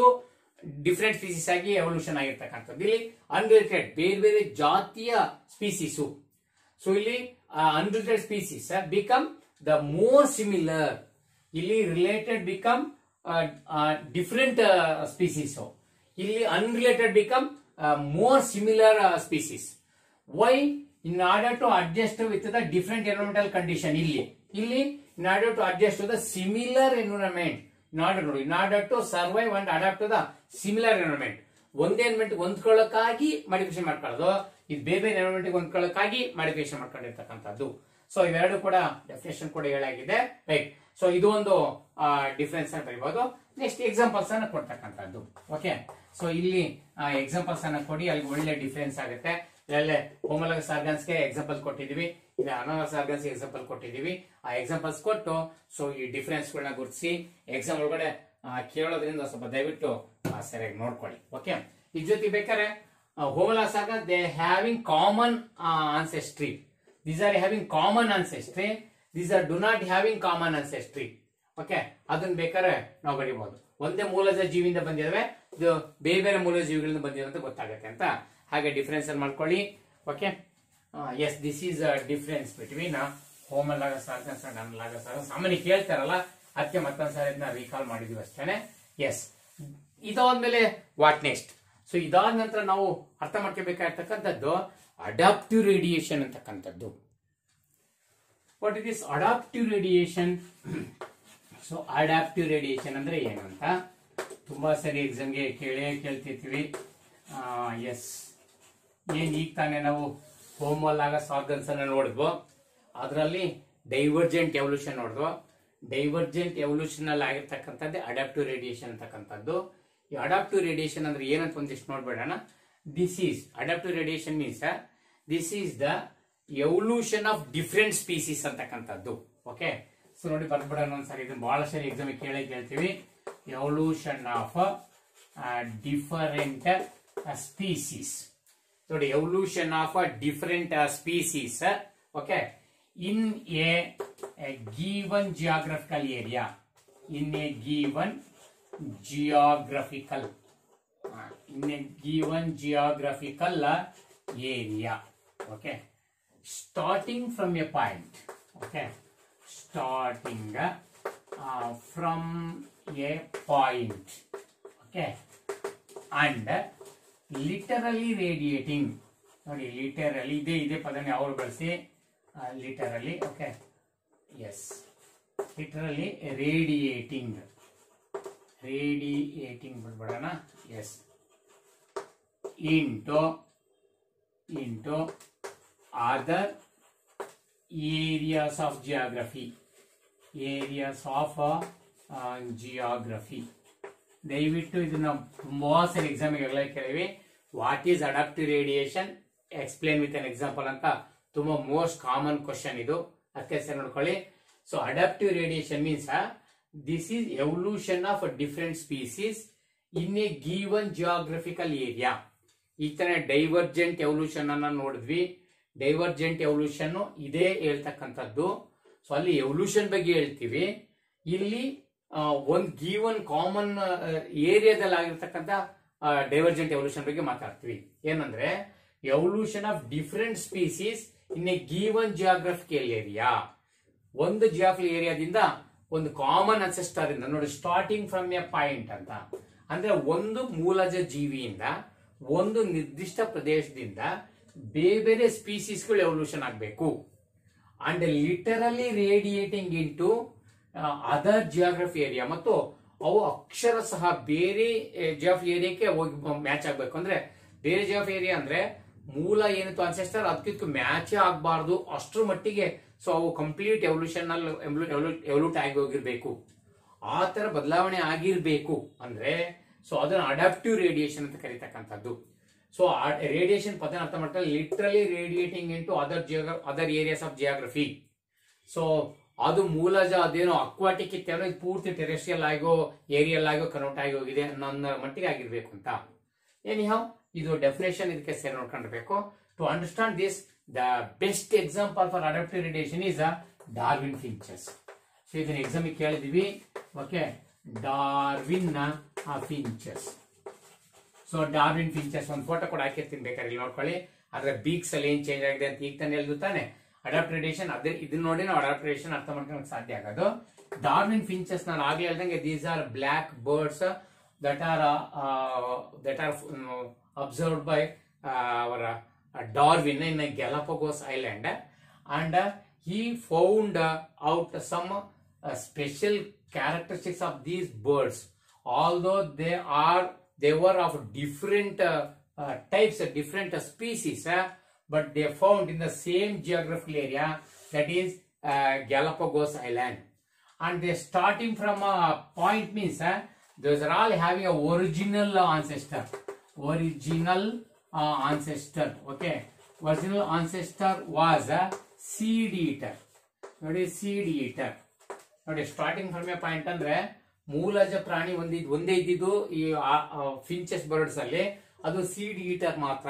different species ಆಗಿ evolution ಆಗಿರ್ತಕ್ಕಂಥದ್ದು. ಇಲ್ಲಿ unrelated ಬೇರೆ ಬೇರೆ ಜಾತಿಯ ಸ್ಪೀಸೀಸು. ಸೊ ಇಲ್ಲಿ unrelated species become the more similar, ಇಲ್ಲಿ ರಿಲೇಟೆಡ್ ಬಿಕಮ್ ಡಿಫರೆಂಟ್ ಸ್ಪೀಸೀಸ್, ಇಲ್ಲಿ unrelated become more similar species. Why? In order to adjust with the different environmental condition. ಇಲ್ಲಿ in order to adjust to the similar environment, in order to survive and adapt to the similar environment. ಒಂದೇ environment ಹೊಂದ್ಕೊಳ್ಳೋಕ್ಕಾಗಿ modification ಮಾಡ್ಕೊಳ್ಳೋದು, ಇದು ಬೇರೆ ಬೇರೆ environment ಹೊಂದ್ಕೊಳ್ಳೋಕ್ಕಾಗಿ modification ಮಾಡ್ಕೊಂಡಿರ್ತಕ್ಕಂಥದ್ದು. So ಇವೆರಡು ಕೂಡ definition ಕೂಡ ಹೇಳಾಗಿದೆ, right. So ಇದು ಒಂದು ಡಿಫರೆನ್ಸ್ ಅಂತ ಬರೀಬಹುದು. ನೆಕ್ಸ್ಟ್ ಎಕ್ಸಾಂಪಲ್ಸ್ ಅನ್ನ ಕೊಡ್ತಕ್ಕಂಥದ್ದು. ಓಕೆ, ಸೊ ಇಲ್ಲಿ ಎಕ್ಸಾಂಪಲ್ಸ್ ಅನ್ನ ಕೊಡಿ, ಅಲ್ಲಿ ಒಳ್ಳೆ ಡಿಫರೆನ್ಸ್ ಆಗುತ್ತೆ. ಇದರಲ್ಲೇ ಹೋಮೋಲಾಗಸ್ ಆರ್ಗನ್ಸ್ ಗೆ ಎಕ್ಸಾಂಪಲ್ ಕೊಟ್ಟಿದೀವಿ, ಇದು ಅನಾಲಗಸ್ ಆರ್ಗನ್ಸ್ ಎಕ್ಸಾಂಪಲ್ ಕೊಟ್ಟಿದೀವಿ. ಆ ಎಕ್ಸಾಂಪಲ್ಸ್ ಕೊಟ್ಟು ಸೊ ಈ ಡಿಫರೆನ್ಸ್ ಗಳನ್ನ ಗುರುತಿಸಿ ಎಕ್ಸಾಮ್ ಒಳಗಡೆ ಕೇಳೋದ್ರಿಂದ ಸ್ವಲ್ಪ ದಯವಿಟ್ಟು ಸರಿಯಾಗಿ ನೋಡ್ಕೊಳ್ಳಿ. ಓಕೆ, ಇದ್ರ ಜೊತೆ ಬೇಕಾದ್ರೆ homologous organs they having common ancestry. These are having common ancestry. These are do not having common ancestry. Okay, ಅದನ್ನ ಬೇಕಾದ್ರೆ ನಾವು ಬರೀಬಹುದು. ಒಂದೇ ಮೂಲಜ ಜೀವಿಯಿಂದ ಬಂದಿದ್ದಾವೆ, ಇದು ಬೇರೆ ಬೇರೆ ಮೂಲಜ ಜೀವಿಗಳಿಂದ ಬಂದಿದೆ ಅಂತ ಗೊತ್ತಾಗುತ್ತೆ ಅಂತ. ಹಾಗೆ ಡಿಫರೆನ್ಸ್ ಮಾಡ್ಕೊಳ್ಳಿ. Okay, yes, this is difference between homologous organs and analogous organs. ಸಾಮಾನ್ಯ ಕೇಳ್ತಾರಲ್ಲ, ಅದಕ್ಕೆ ಮತ್ತೊಂದ್ಸರಿ ಇದನ್ನ ರೀಕಾಲ್ ಮಾಡಿದ್ವಿ ಅಷ್ಟೇನೆ. ಎಸ್, ಇದಾದ್ಮೇಲೆ ವಾಟ್ ನೆಕ್ಸ್ಟ್? ಸೊ ಇದಾದ ನಂತರ ನಾವು ಅರ್ಥ ಮಾಡ್ಕೋಬೇಕಾಗಿರ್ತಕ್ಕಂಥದ್ದು ಅಡಾಪ್ಟಿವ್ ರೇಡಿಯೇಷನ್ ಅಂತಕ್ಕಂಥದ್ದು. What it is adaptive radiation? So adaptive radiation ಅಂದ್ರೆ ಏನು ಅಂತ ತುಂಬಾ ಸರಿ ಎಕ್ಸಾಮ್ಗೆ ಕೇಳ್ತಿರ್ತೀವಿ. ಎಸ್, ಏನ್ ಈಗ ತಾನೇ ನಾವು ಹೋಮೋಲಾಗಸ್ ಆರ್ಗನ್ಸ್ ಅನ್ನ ನೋಡಿದ್ವು, ಅದರಲ್ಲಿ ಡೈವರ್ಜೆಂಟ್ ಎವಲ್ಯೂಷನ್ ನೋಡಿದ್ವು. ಡೈವರ್ಜೆಂಟ್ ಎವಲ್ಯೂಷನ್ ಅಲ್ಲಿ ಆಗಿರ್ತಕ್ಕಂಥದ್ದೇ ಅಡಾಪ್ಟಿವ್ ರೇಡಿಯೇಷನ್ ಅಂತಕ್ಕಂಥದ್ದು. ಈ ಅಡಾಪ್ಟಿವ್ ರೇಡಿಯೇಷನ್ ಅಂದ್ರೆ ಏನಂತ ಒಂದಿಷ್ಟು ನೋಡ್ಬೇಡಣ. This is adaptive radiation means this is the evolution of different species ಅಂತಕ್ಕಂಥದ್ದು. ಓಕೆ, ಸೊ ನೋಡಿ ಬರ್ಬಿಡೋಣ ಒಂದ್ಸರಿ, ಇದನ್ನ ಬಹಳ ಸರಿ ಎಕ್ಸಾಮ್ ಕೇಳ್ತೀವಿ. Evolution of different species. ನೋಡಿ, evolution of different species. Okay, in a given geographical area, in a given geographical area. Okay, starting from a point. Okay, starting from a point. Okay, and literally radiating. ನೋಡಿ, literally ಇದೇ ಪದನೇ ಅವರು ಬಳಸಿ literally. Okay, Yes, literally radiating ಬಿಡ್ಬೇಡಣ. Yes, into other areas of geography. ದಯವಿಟ್ಟು ಇದನ್ನ ತುಂಬಾ ಸರಿ ಎಕ್ಸಾಮಿಗೆಲ್ಲ ಕೇಳಿವಿ. What is adaptive radiation, explain with an example ಅಂತ ತುಂಬಾ ಮೋಸ್ಟ್ ಕಾಮನ್ ಕ್ವಶನ್ ಇದು. ಅದಕ್ಕೆ ಸರಿ ನೋಡ್ಕೊಳ್ಳಿ. So adaptive radiation means this is evolution of different species in a given geographical area. ಈ ತರ ಡೈವರ್ಜೆಂಟ್ ಎವಲ್ಯೂಷನ್ ಅನ್ನ ನೋಡಿದ್ವಿ. ಡೈವರ್ಜೆಂಟ್ ಎವಲ್ಯೂಷನ್ ಇದೇ ಹೇಳ್ತಕ್ಕಂಥದ್ದು. ಸೊ ಅಲ್ಲಿ ಎವಲ್ಯೂಷನ್ ಬಗ್ಗೆ ಹೇಳ್ತೀವಿ. ಇಲ್ಲಿ ಒಂದು ಗಿವನ್ ಕಾಮನ್ ಏರಿಯಾದಲ್ಲಿ ಆಗಿರ್ತಕ್ಕಂಥ ಡೈವರ್ಜೆಂಟ್ ಎವಲ್ಯೂಷನ್ ಬಗ್ಗೆ ಮಾತಾಡ್ತೀವಿ. ಏನಂದ್ರೆ evolution of different species in a given geographical area. ಒಂದು ಜಿಯೋಗ್ರಫಿಕಲ್ ಏರಿಯಾದಿಂದ ಒಂದು ಕಾಮನ್ ಅನ್ಸೆಸ್ಟರ್ ಇಂದ ನೋಡಿ, ಸ್ಟಾರ್ಟಿಂಗ್ ಫ್ರಮ್ ಎ ಪಾಯಿಂಟ್ ಅಂತ ಅಂದ್ರೆ ಒಂದು ಮೂಲಜ ಜೀವಿಯಿಂದ ಒಂದು ನಿರ್ದಿಷ್ಟ ಪ್ರದೇಶದಿಂದ ಬೇರೆ ಬೇರೆ ಸ್ಪೀಸೀಸ್ಗಳು ಎವಲ್ಯೂಷನ್ ಆಗಬೇಕು. And literally radiating into other geography area. ಮತ್ತು ಅವು ಅಕ್ಷರ ಸಹ ಬೇರೆ ಜಿಯೋಗ್ರಫಿ ಏರಿಯಾಕ್ಕೆ ಹೋಗಿ ಮ್ಯಾಚ್ ಆಗ್ಬೇಕು. ಅಂದ್ರೆ ಬೇರೆ ಜಿಯೋಗ್ರಫಿ ಏರಿಯಾ ಅಂದ್ರೆ ಮೂಲ ಏನಿತ್ತು ಅನ್ಸೆಸ್ಟರ್ ಅದಕ್ಕಿಂತ ಮ್ಯಾಚೇ ಆಗಬಾರ್ದು ಅಷ್ಟರ ಮಟ್ಟಿಗೆ. ಸೊ ಅವು ಕಂಪ್ಲೀಟ್ ಎವಲ್ಯೂಷನ್ ಅಲ್ಲಿ ಎವಲ್ಯೂಟ್ ಆಗಿ ಹೋಗಿರ್ಬೇಕು. ಆ ತರ ಬದಲಾವಣೆ ಆಗಿರ್ಬೇಕು ಅಂದ್ರೆ ಸೊ ಅದನ್ನ ಅಡಾಪ್ಟಿವ್ ರೇಡಿಯೇಷನ್ ಅಂತ ಕರೀತಕ್ಕಂಥದ್ದು. ಸೊ ರೇಡಿಯೇಷನ್ ಪದ ಅರ್ಥ ಮಾಡ್ತಾರೆ literally radiating into other areas of geography. So ಅದು ಮೂಲಜ ಅದೇನೋ ಅಕ್ವಾಟಿಕ್ ಇತ್ತೇನೋ ಇದು ಪೂರ್ತಿ ಟೆರೆಸ್ಟ್ರಿಯಲ್ ಆಗೋ ಏರಿಯಲ್ ಆಗೋ ಕನ್ವರ್ಟ್ ಆಗಿ ಹೋಗಿದೆ ಅನ್ನೋ ಮಟ್ಟಿಗೆ ಆಗಿರ್ಬೇಕು ಅಂತ. ಎನಿಹೌ ಇದು ಡೆಫಿನೇಷನ್ ಇದಕ್ಕೆ ಸೇರಿ ನೋಡ್ಕೊಂಡಿರ್ಬೇಕು. To understand this the best example for adaptive radiation is Darwin finches. So ಇದನ್ನ ಎಕ್ಸಾಮ್ ಕೇಳಿದೀವಿ. Okay, Darwin finches. So Darwin finches ಒಂದು ಫೋಟೋ ಕೂಡ ಹಾಕಿರ್ತೀನಿ, ಬೇಕಾದ್ರೆ ಇಲ್ಲಿ ನೋಡ್ಕೊಳ್ಳಿ. ಅದ್ರ ಬೀಕ್ಸ್ ಅಲ್ಲಿ ಏನ್ ಚೇಂಜ್ ಆಗಿದೆ ಅಂತ ಈಗ ತಾನೇ ಹೇಳಿದ್ರು ತಾನೆ. ಅಡಾಪ್ಟಿವ್ ರೇಡಿಯೇಷನ್ ಅದೇ ಇದನ್ನ ನೋಡಿ ನಾವು ಅಡಾಪ್ಟಿವ್ ರೇಡಿಯೇಷನ್ ಅರ್ಥ ಮಾಡ್ಕೊಳ್ಳೋಕೆ ಸಾಧ್ಯ ಆಗೋದು. ಡಾರ್ವಿನ್ ಫಿಂಚಸ್ ನಾನು ಆಗ್ಲೇ ಹೇಳ್ದಂಗೆ these are black birds that are observed by our Darwin in Galapagos Island, and he found out some special characteristics of these birds. Although they were of different types, different species, but they found in the same geographical area, that is Galapagos Island. And they starting from a point means those are all having a original ancestor. Okay, original ancestor was a seed eater. ನೋಡಿ, seed eater. ನೋಡಿ, starting from a point ಅಂದ್ರೆ ಮೂಲಜ ಪ್ರಾಣಿ ಒಂದೇ ಇದ್ದಿದ್ದು ಈ finches birds ಅಲ್ಲಿ, ಅದು seed eater ಮಾತ್ರ.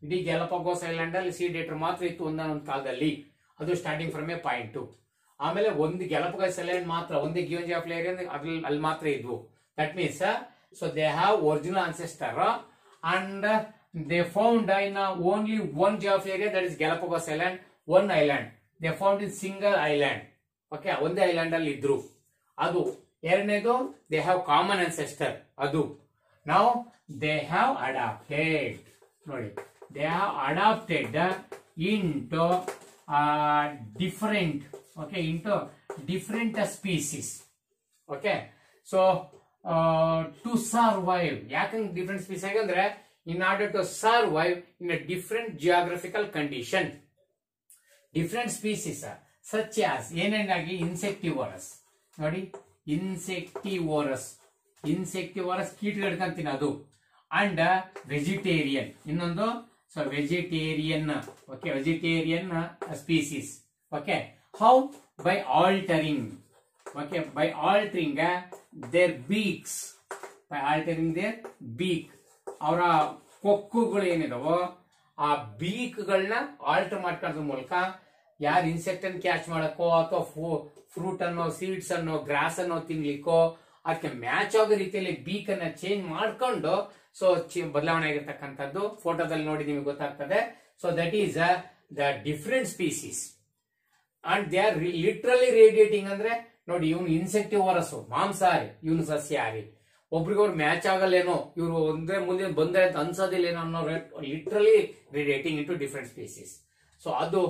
ಇಡೀ ಗ್ಯಾಲಪಗೋಸ್ ಐಲ್ಯಾಂಡ್ ಅಲ್ಲಿ ಸೀಡ್ ಈಟರ್ ಮಾತ್ರ ಇತ್ತು ಒಂದೊಂದು ಕಾಲದಲ್ಲಿ. ಅದು ಸ್ಟಾರ್ಟಿಂಗ್ ಫ್ರಮ್ ಎ ಪಾಯಿಂಟ್. ಆಮೇಲೆ ಒಂದು ಗ್ಯಾಲಪಗೋಸ್ ಐಲ್ಯಾಂಡ್ ಮಾತ್ರ ಒಂದೇ ಗಿವನ್ ಜಿಯೋಗ್ರಫಿಕಲ್ ಏರಿಯಾ ಅಲ್ಲಿ ಮಾತ್ರ ಇದ್ವು. That means so they have original ancestor, and they found in only one geographical area, that is Galapagos Island, one island. They found in single island. Okay, ಒಂದೇ island ಅಲ್ಲಿ ಇದ್ರು. ಅದು ಎರಡನೇದು they have common ancestor. ಅದು now they have adapted. ನೋಡಿ, they have adapted into different, okay, into different species. Okay, so to survive, ಯಾಕಂದ್ರೆ different species ಅಂದ್ರೆ in order to survive in a different geographical condition. Different species such as ಏನೇನಾಗಿ insectivorous. ನೋಡಿ, insectivorous ಕೀಟಗಳು ತಿನ್ನೋದು. And vegetarian ಇನ್ನೊಂದು. So vegetarian, okay, vegetarian species. Okay, how? By altering. Okay, by altering their beaks, ಅವರ ಕೊಕ್ಕುಗಳು ಏನಿದಾವೋ ಆ ಬೀಕ್ಗಳನ್ನ alter ಮಾಡ್ಕೊಳ್ಳೋದ್ರ ಮೂಲಕ ಯಾರು insect ಅನ್ನು ಕ್ಯಾಚ್ ಮಾಡಕ್ಕೋ ಅಥವಾ ಫ್ರೂಟ್ ಅನ್ನೋ, ಸೀಡ್ಸ್ ಅನ್ನೋ, ಗ್ರಾಸ್ ಅನ್ನೋ ತಿನ್ಲಿಕ್ಕೋ ಅದಕ್ಕೆ ಮ್ಯಾಚ್ ಆಗೋ ರೀತಿಯಲ್ಲಿ ಬೀಕ್ ಅನ್ನ ಚೇಂಜ್ ಮಾಡ್ಕೊಂಡು ಸೊ ಬದಲಾವಣೆ ಆಗಿರ್ತಕ್ಕಂಥದ್ದು ಫೋಟೋದಲ್ಲಿ ನೋಡಿ ನಿಮಗೆ ಗೊತ್ತಾಗ್ತದೆ. So that is the different species and they are literally radiating. ಅಂದ್ರೆ ನೋಡಿ, ಇವನು ಇನ್ಸೆಕ್ಟಿವೋರಸ್ ಮಾಂಸಾಹಾರಿ, ಇವನು ಸಸ್ಯಾಹಾರಿ. ಒಬ್ರಿಗೊಬ್ರು ಮ್ಯಾಚ್ ಆಗಲ್ಲೇನೋ, ಇವರು ಒಂದೇ ಮುಂದೆ ಬಂದ್ರೆ ಅಂತ ಅನ್ಸೋದಿಲ್ಲೇನೋ ಅನ್ನೋ literally radiating into different species. So ಅದು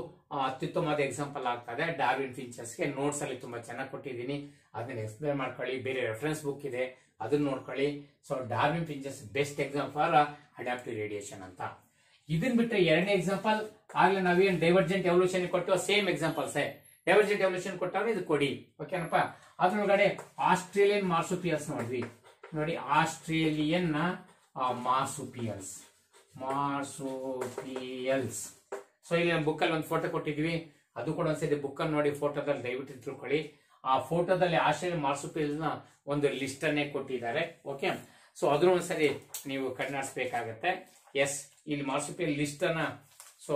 ಅತ್ಯುತ್ತಮವಾದ ಎಕ್ಸಾಂಪಲ್ ಆಗ್ತದೆ. ಡಾರ್ವಿನ್ ಫಿಂಚಸ್ಗೆ ನೋಟ್ಸ್ ಅಲ್ಲಿ ತುಂಬಾ ಚೆನ್ನಾಗಿ ಕೊಟ್ಟಿದ್ದೀನಿ, ಅದನ್ನ ಎಕ್ಸ್ಪ್ಲೇನ್ ಮಾಡ್ಕೊಳ್ಳಿ. ಬೇರೆ ರೆಫರೆನ್ಸ್ ಬುಕ್ ಇದೆ, ಅದನ್ನ ನೋಡ್ಕೊಳ್ಳಿ. So Darwin finches best example for adaptive radiation ಅಂತ. ಇದನ್ ಬಿಟ್ಟರೆ ಎರಡನೇ ಎಕ್ಸಾಂಪಲ್ ಆಗ್ಲೇ ನಾವೇನ್ ಡೈವರ್ಜೆಂಟ್ ಎವಲ್ಯೂಷನ್ ಕೊಟ್ಟು ಸೇಮ್ ಎಕ್ಸಾಂಪಲ್ಸ್. ಡೈವರ್ಜೆಂಟ್ ಎವಲ್ಯೂಷನ್ ಕೊಟ್ಟಾಗ ಇದು ಕೊಡಿ, ಓಕೆನಪ್ಪ. ಅದ್ರೊಳಗಡೆ ಆಸ್ಟ್ರೇಲಿಯನ್ ಮಾರ್ಸುಪಿಯಲ್ಸ್ ನೋಡ್ರಿ, ನೋಡಿ ಆಸ್ಟ್ರೇಲಿಯನ್ ಮಾರ್ಸುಪಿಯಲ್ಸ್. ಸೊ ಇಲ್ಲಿ ನಮ್ಮ ಬುಕ್ ಅಲ್ಲಿ ಒಂದು ಫೋಟೋ ಕೊಟ್ಟಿದ್ವಿ, ಅದು ಕೂಡ ಒಂದ್ಸತಿ ಬುಕ್ ಅನ್ನು ನೋಡಿ, ಫೋಟೋದಲ್ಲಿ ದಯವಿಟ್ಟು ತಿಳ್ಕೊಳ್ಳಿ. ಆ ಫೋಟೋದಲ್ಲಿ ಆಸ್ಟ್ರೇಲಿಯನ್ ಮಾರ್ಸುಪಿಯಲ್ಸ್ ನ ಒಂದು ಲಿಸ್ಟ್ ಅನ್ನೇ ಕೊಟ್ಟಿದ್ದಾರೆ, ಓಕೆ. ಸೊ ಅದ್ರ ಒಂದ್ಸರಿ ನೀವು ಕಣ್ಣಾಡಿಸ್ಬೇಕಾಗತ್ತೆ. ಎಸ್, ಇಲ್ಲಿ ಮಾರ್ಸುಪಿಯಲ್ ಲಿಸ್ಟ್ ಅನ್ನ ಸೊ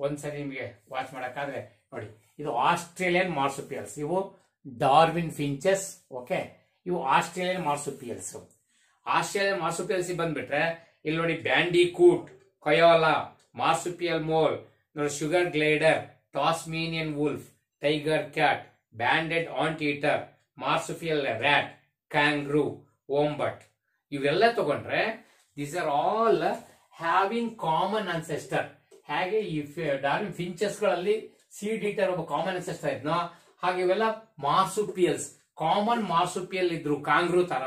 ಒಂದ್ಸರಿ ನಿಮಗೆ ವಾಚ್ ಮಾಡಕ್ಕಾದ್ರೆ ನೋಡಿ, ಇದು ಆಸ್ಟ್ರೇಲಿಯನ್ ಮಾರ್ಸುಪಿಯಲ್ಸ್, ಇವು ಡಾರ್ವಿನ್ ಫಿಂಚಸ್, ಓಕೆ. ಇವು ಆಸ್ಟ್ರೇಲಿಯನ್ ಮಾರ್ಸುಪಿಯಲ್ಸ್. ಆಸ್ಟ್ರೇಲಿಯನ್ ಮಾರ್ಸುಪಿಯಲ್ಸ್ ಬಂದ್ಬಿಟ್ರೆ ಇಲ್ಲಿ ನೋಡಿ ಬ್ಯಾಂಡಿಕೂಟ್, ಕೊಯೋಲಾ, ಮಾರ್ಸುಪಿಯಲ್ ಮೋಲ್, ನೋಡಿ sugar glider, Tasmanian wolf, tiger cat, banded anteater, marsupial rat, kangaroo, wombat. ಇವೆಲ್ಲ ತಗೊಂಡ್ರೆ these are all having common ancestor. ಹಾಗೆ ಈ ಡಾರ್ವಿನ್ ಫಿಂಚಸ್ ಗಳಲ್ಲಿ ಸೀಡ್ ಈಟರ್ ಒಬ್ಬ ಕಾಮನ್ ಅನ್ಸೆಸ್ಟರ್ ಇದ್ನೋ, ಹಾಗೆ ಇವೆಲ್ಲ ಮಾರ್ಸುಪಿಯಲ್ಸ್ ಕಾಮನ್ ಮಾರ್ಸುಪಿಯಲ್ ಇದ್ರು, ಕಾಂಗ್ರೂ ತರ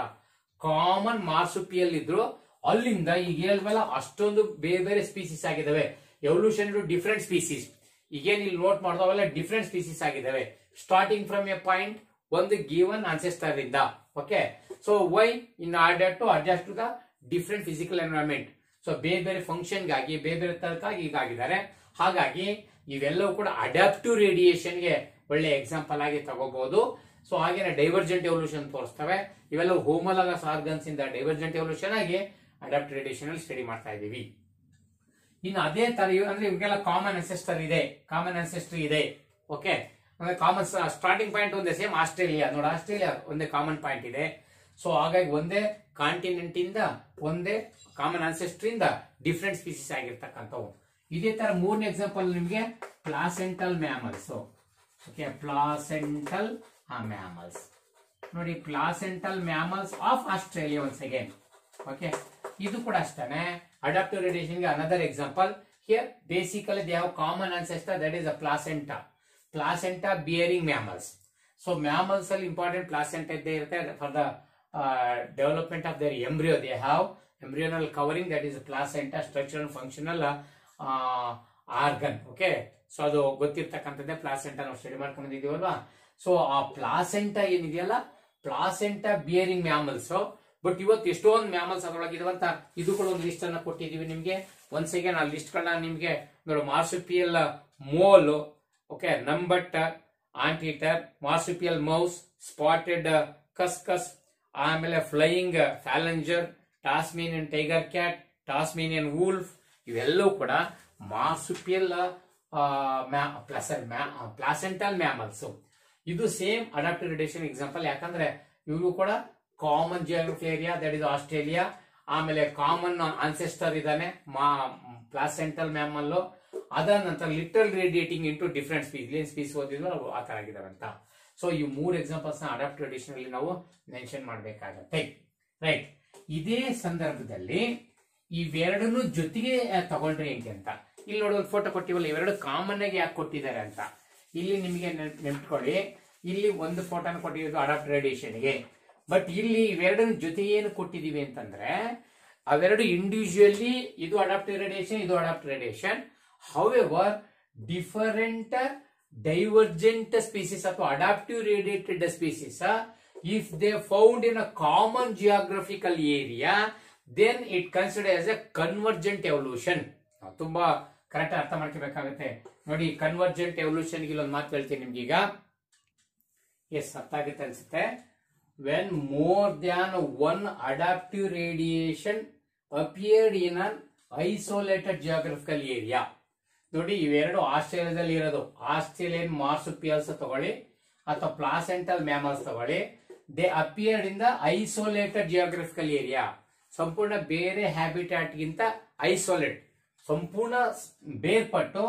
ಕಾಮನ್ ಮಾರ್ಸುಪಿಯಲ್ ಇದ್ರು. ಅಲ್ಲಿಂದ ಈಗ ಹೇಳ್ವಲ್ಲ ಅಷ್ಟೊಂದು ಬೇರೆ ಬೇರೆ ಸ್ಪೀಸೀಸ್ ಆಗಿದಾವೆ. ಎವಲ್ಯೂಷನ್ ಡಿಫರೆಂಟ್ ಸ್ಪೀಸೀಸ್, ಈಗೇನ್ ಇಲ್ಲಿ ನೋಟ್ ಮಾಡಿದವೆಲ್ಲ ಡಿಫರೆಂಟ್ ಸ್ಪೀಸೀಸ್ ಆಗಿದಾವೆ, ಸ್ಟಾರ್ಟಿಂಗ್ ಫ್ರಮ್ ಎ ಪಾಯಿಂಟ್ ಒಂದು ಗಿವನ್ ಅನ್ಸೆಸ್ಟರ್ ಇಂದ, okay. So why in order to adjust to the different physical environment. So ಬೇರೆ ಬೇರೆ ಫಂಕ್ಷನ್ ಗಾಗಿ ಬೇರೆ ಬೇರೆ ತರಕಾಗಿ ಈಗಾಗಿದ್ದಾರೆ. ಹಾಗಾಗಿ ಇವೆಲ್ಲವೂ ಕೂಡ ಅಡಾಪ್ಟಿವ್ ರೇಡಿಯೇಷನ್ಗೆ ಒಳ್ಳೆ ಎಕ್ಸಾಂಪಲ್ ಆಗಿ ತಗೋಬಹುದು. ಸೊ ಹಾಗೆ ಡೈವರ್ಜೆಂಟ್ ಎವಲ್ಯೂಷನ್ ತೋರಿಸ್ತವೆ. ಇವೆಲ್ಲ ಹೋಮೋಲಾಗಸ್ ಆರ್ಗನ್ಸ್ ಇಂದ ಡೈವರ್ಜೆಂಟ್ ಎವಲ್ಯೂಷನ್ ಆಗಿ ಅಡಾಪ್ಟಿವ್ ರೇಡಿಯೇಷನ್ ಅಲ್ಲಿ ಸ್ಟಡಿ ಮಾಡ್ತಾ ಇದೀವಿ. ಇನ್ನು ಅದೇ ತರ ಅಂದ್ರೆ ಇವೆಲ್ಲ ಕಾಮನ್ ಅನ್ಸೆಸ್ಟರ್ ಇದೆ, ಓಕೆ. ಅಂದ್ರೆ ಕಾಮನ್ ಸ್ಟಾರ್ಟಿಂಗ್ ಪಾಯಿಂಟ್ ಒಂದೇ, ಸೇಮ್ ಆಸ್ಟ್ರೇಲಿಯಾ ನೋಡಿ, ಆಸ್ಟ್ರೇಲಿಯಾ ಒಂದೇ ಕಾಮನ್ ಪಾಯಿಂಟ್ ಇದೆ. ಸೊ ಹಾಗಾಗಿ ಒಂದೇ ಕಾಂಟಿನೆಂಟ್ ಇಂದ ಒಂದೇ ಕಾಮನ್ ಅನ್ಸೆಸ್ಟರ್ ಇಂದ ಡಿಫರೆಂಟ್ ಸ್ಪೀಸೀಸ್ ಆಗಿರ್ತಕ್ಕಂಥವು. ಇದೇ ತರ ಮೂರನೇ ಎಕ್ಸಾಂಪಲ್ ನಿಮಗೆ placental mammals, okay. Placental mammals ನೋಡಿ, placental mammals of Australia once again, okay. ಇದು ಕೂಡ ಅಷ್ಟೇ ಅಡಾಪ್ಟಿವ್ ರೇಡಿಯೇಷನ್ ಗೆ another example. Here basically they have common ancestor, that is a placenta bearing mammals. So mammals ಅಲ್ಲಿ important placenta ಇದ್ದೇ ಇರುತ್ತೆ for the development of their embryo. They have embryonal covering, that is placenta, structural and functional organ, okay. So ಅದು ಗೊತ್ತಿರ್ತಕ್ಕಂಥದ್ದೇ placenta, ನಾವು study ಮಾಡ್ಕೊಂಡು ಬಂದಿದೀವಲ್ವಾ. So ಆ placenta ಏನಿದೆಯಲ್ಲ, placenta bearing mammals. But ಇವತ್ತು ಎಷ್ಟೊಂದು ಮ್ಯಾಮಲ್ಸ್ ಅದರೊಳಗಿರುವಂತ ಇದು ಕೂಡ ಒಂದು ಲಿಸ್ಟ್ ಅನ್ನ ಕೊಟ್ಟಿದೀವಿ ನಿಮ್ಗೆ. ಒನ್ಸ್ ಅಗೇನ್ ಆ ಲಿಸ್ಟ್ ಗಳನ್ನ ನಿಮ್ಗೆ ನೋಡಿ, marsupial mole, okay, numbat anteater, marsupial mouse, spotted cuscus, ಆಮೇಲೆ flying phalanger, Tasmanian tiger cat, Tasmanian wolf, ಇವೆಲ್ಲವೂ ಕೂಡ ಮಾರ್ಸುಪಿಯಲ್ ಪ್ಲಾಸೆಂಟಲ್ ಮ್ಯಾಮಲ್ಸ್. ಇದು ಸೇಮ್ ಅಡಾಪ್ಟಿವ್ ರೇಡಿಯೇಷನ್ ಎಕ್ಸಾಂಪಲ್, ಯಾಕಂದ್ರೆ ಇವು ಕೂಡ common geography area, that is Australia. ಆಮೇಲೆ ಕಾಮನ್ ಅನ್ಸೆಸ್ಟರ್ ಇದಾನೆ placental mammal. ಅದಾದ ನಂತರ little radiating into different species ಓದಿದ್ರು ಆ ತರ ಆಗಿದಾವೆ ಅಂತ. ಸೊ ಈ ಮೂರು ಎಕ್ಸಾಂಪಲ್ಸ್ ನ ಅಡಾಪ್ಟಿವ್ ರೇಡಿಯೇಷನ್ ಅಲ್ಲಿ ನಾವು ಮೆನ್ಷನ್ ಮಾಡಬೇಕಾಗತ್ತೆ, ರೈಟ್. ಇದೇ ಸಂದರ್ಭದಲ್ಲಿ ಇವೆರಡನ್ನು ಜೊತೆಗೆ ತಗೊಂಡ್ರೆ ಹೆಂಗೆ ಅಂತ ಇಲ್ಲಿ ನೋಡಿ, ಒಂದು ಫೋಟೋ ಕೊಟ್ಟಿವಲ್ಲ, ಇವೆರಡು ಕಾಮನ್ ಆಗಿ ಯಾಕೆ ಕೊಟ್ಟಿದ್ದಾರೆ ಅಂತ ಇಲ್ಲಿ ನಿಮಗೆ ನೆನ್ಪಿಟ್ಕೊಳ್ಳಿ. ಇಲ್ಲಿ ಒಂದು ಫೋಟೋನ ಕೊಟ್ಟಿರೋದು ಅಡಾಪ್ಟಿವ್ ರೇಡಿಯೇಷನ್ಗೆ, ಬಟ್ ಇಲ್ಲಿ ಇವೆರಡನ್ನ ಜೊತೆ ಏನು ಕೊಟ್ಟಿದೀವಿ ಅಂತಂದ್ರೆ ಅವೆರಡು ಇಂಡಿವಿಜುವಲಿ, ಇದು ಅಡಾಪ್ಟಿವ್ ರೇಡಿಯೇಷನ್, ಇದು adaptive radiation. However different divergent species ಅಥವಾ adaptive radiated species, if they found in a common geographical area, then it considered as a convergent evolution. ತುಂಬಾ ಕರೆಕ್ಟ್ ಅರ್ಥ ಮಾಡ್ಕೋಬೇಕಾಗುತ್ತೆ ನೋಡಿ. ಕನ್ವರ್ಜೆಂಟ್ ಎವಲ್ಯೂಷನ್ ಇಲ್ಲೊಂದು ಮಾತು ಹೇಳ್ತೀನಿ ನಿಮ್ಗೆ ಈಗ, ಎಸ್ ಅರ್ಥ ಆಗುತ್ತೆ ಅನ್ಸುತ್ತೆ. when more than one adaptive radiation appeared in an isolated geographical area. ನೋಡಿ, ಇವೆರಡು ಆಸ್ಟ್ರೇಲಿಯಾದಲ್ಲಿ ಇರೋದು. ಆಸ್ಟ್ರೇಲಿಯನ್ ಮಾರ್ಸುಪಿಯಲ್ಸ್ ತಗೊಳ್ಳಿ ಅಥವಾ ಪ್ಲಾಸೆಂಟಲ್ ಮ್ಯಾಮಲ್ಸ್ ತಗೊಳ್ಳಿ. They appeared in the isolated geographical area. ಸಂಪೂರ್ಣ ಬೇರೆ ಹ್ಯಾಬಿಟ್ಯಾಟ್ ಗಿಂತ ಐಸೋಲೇಟ್, ಸಂಪೂರ್ಣ ಬೇರ್ಪಟ್ಟು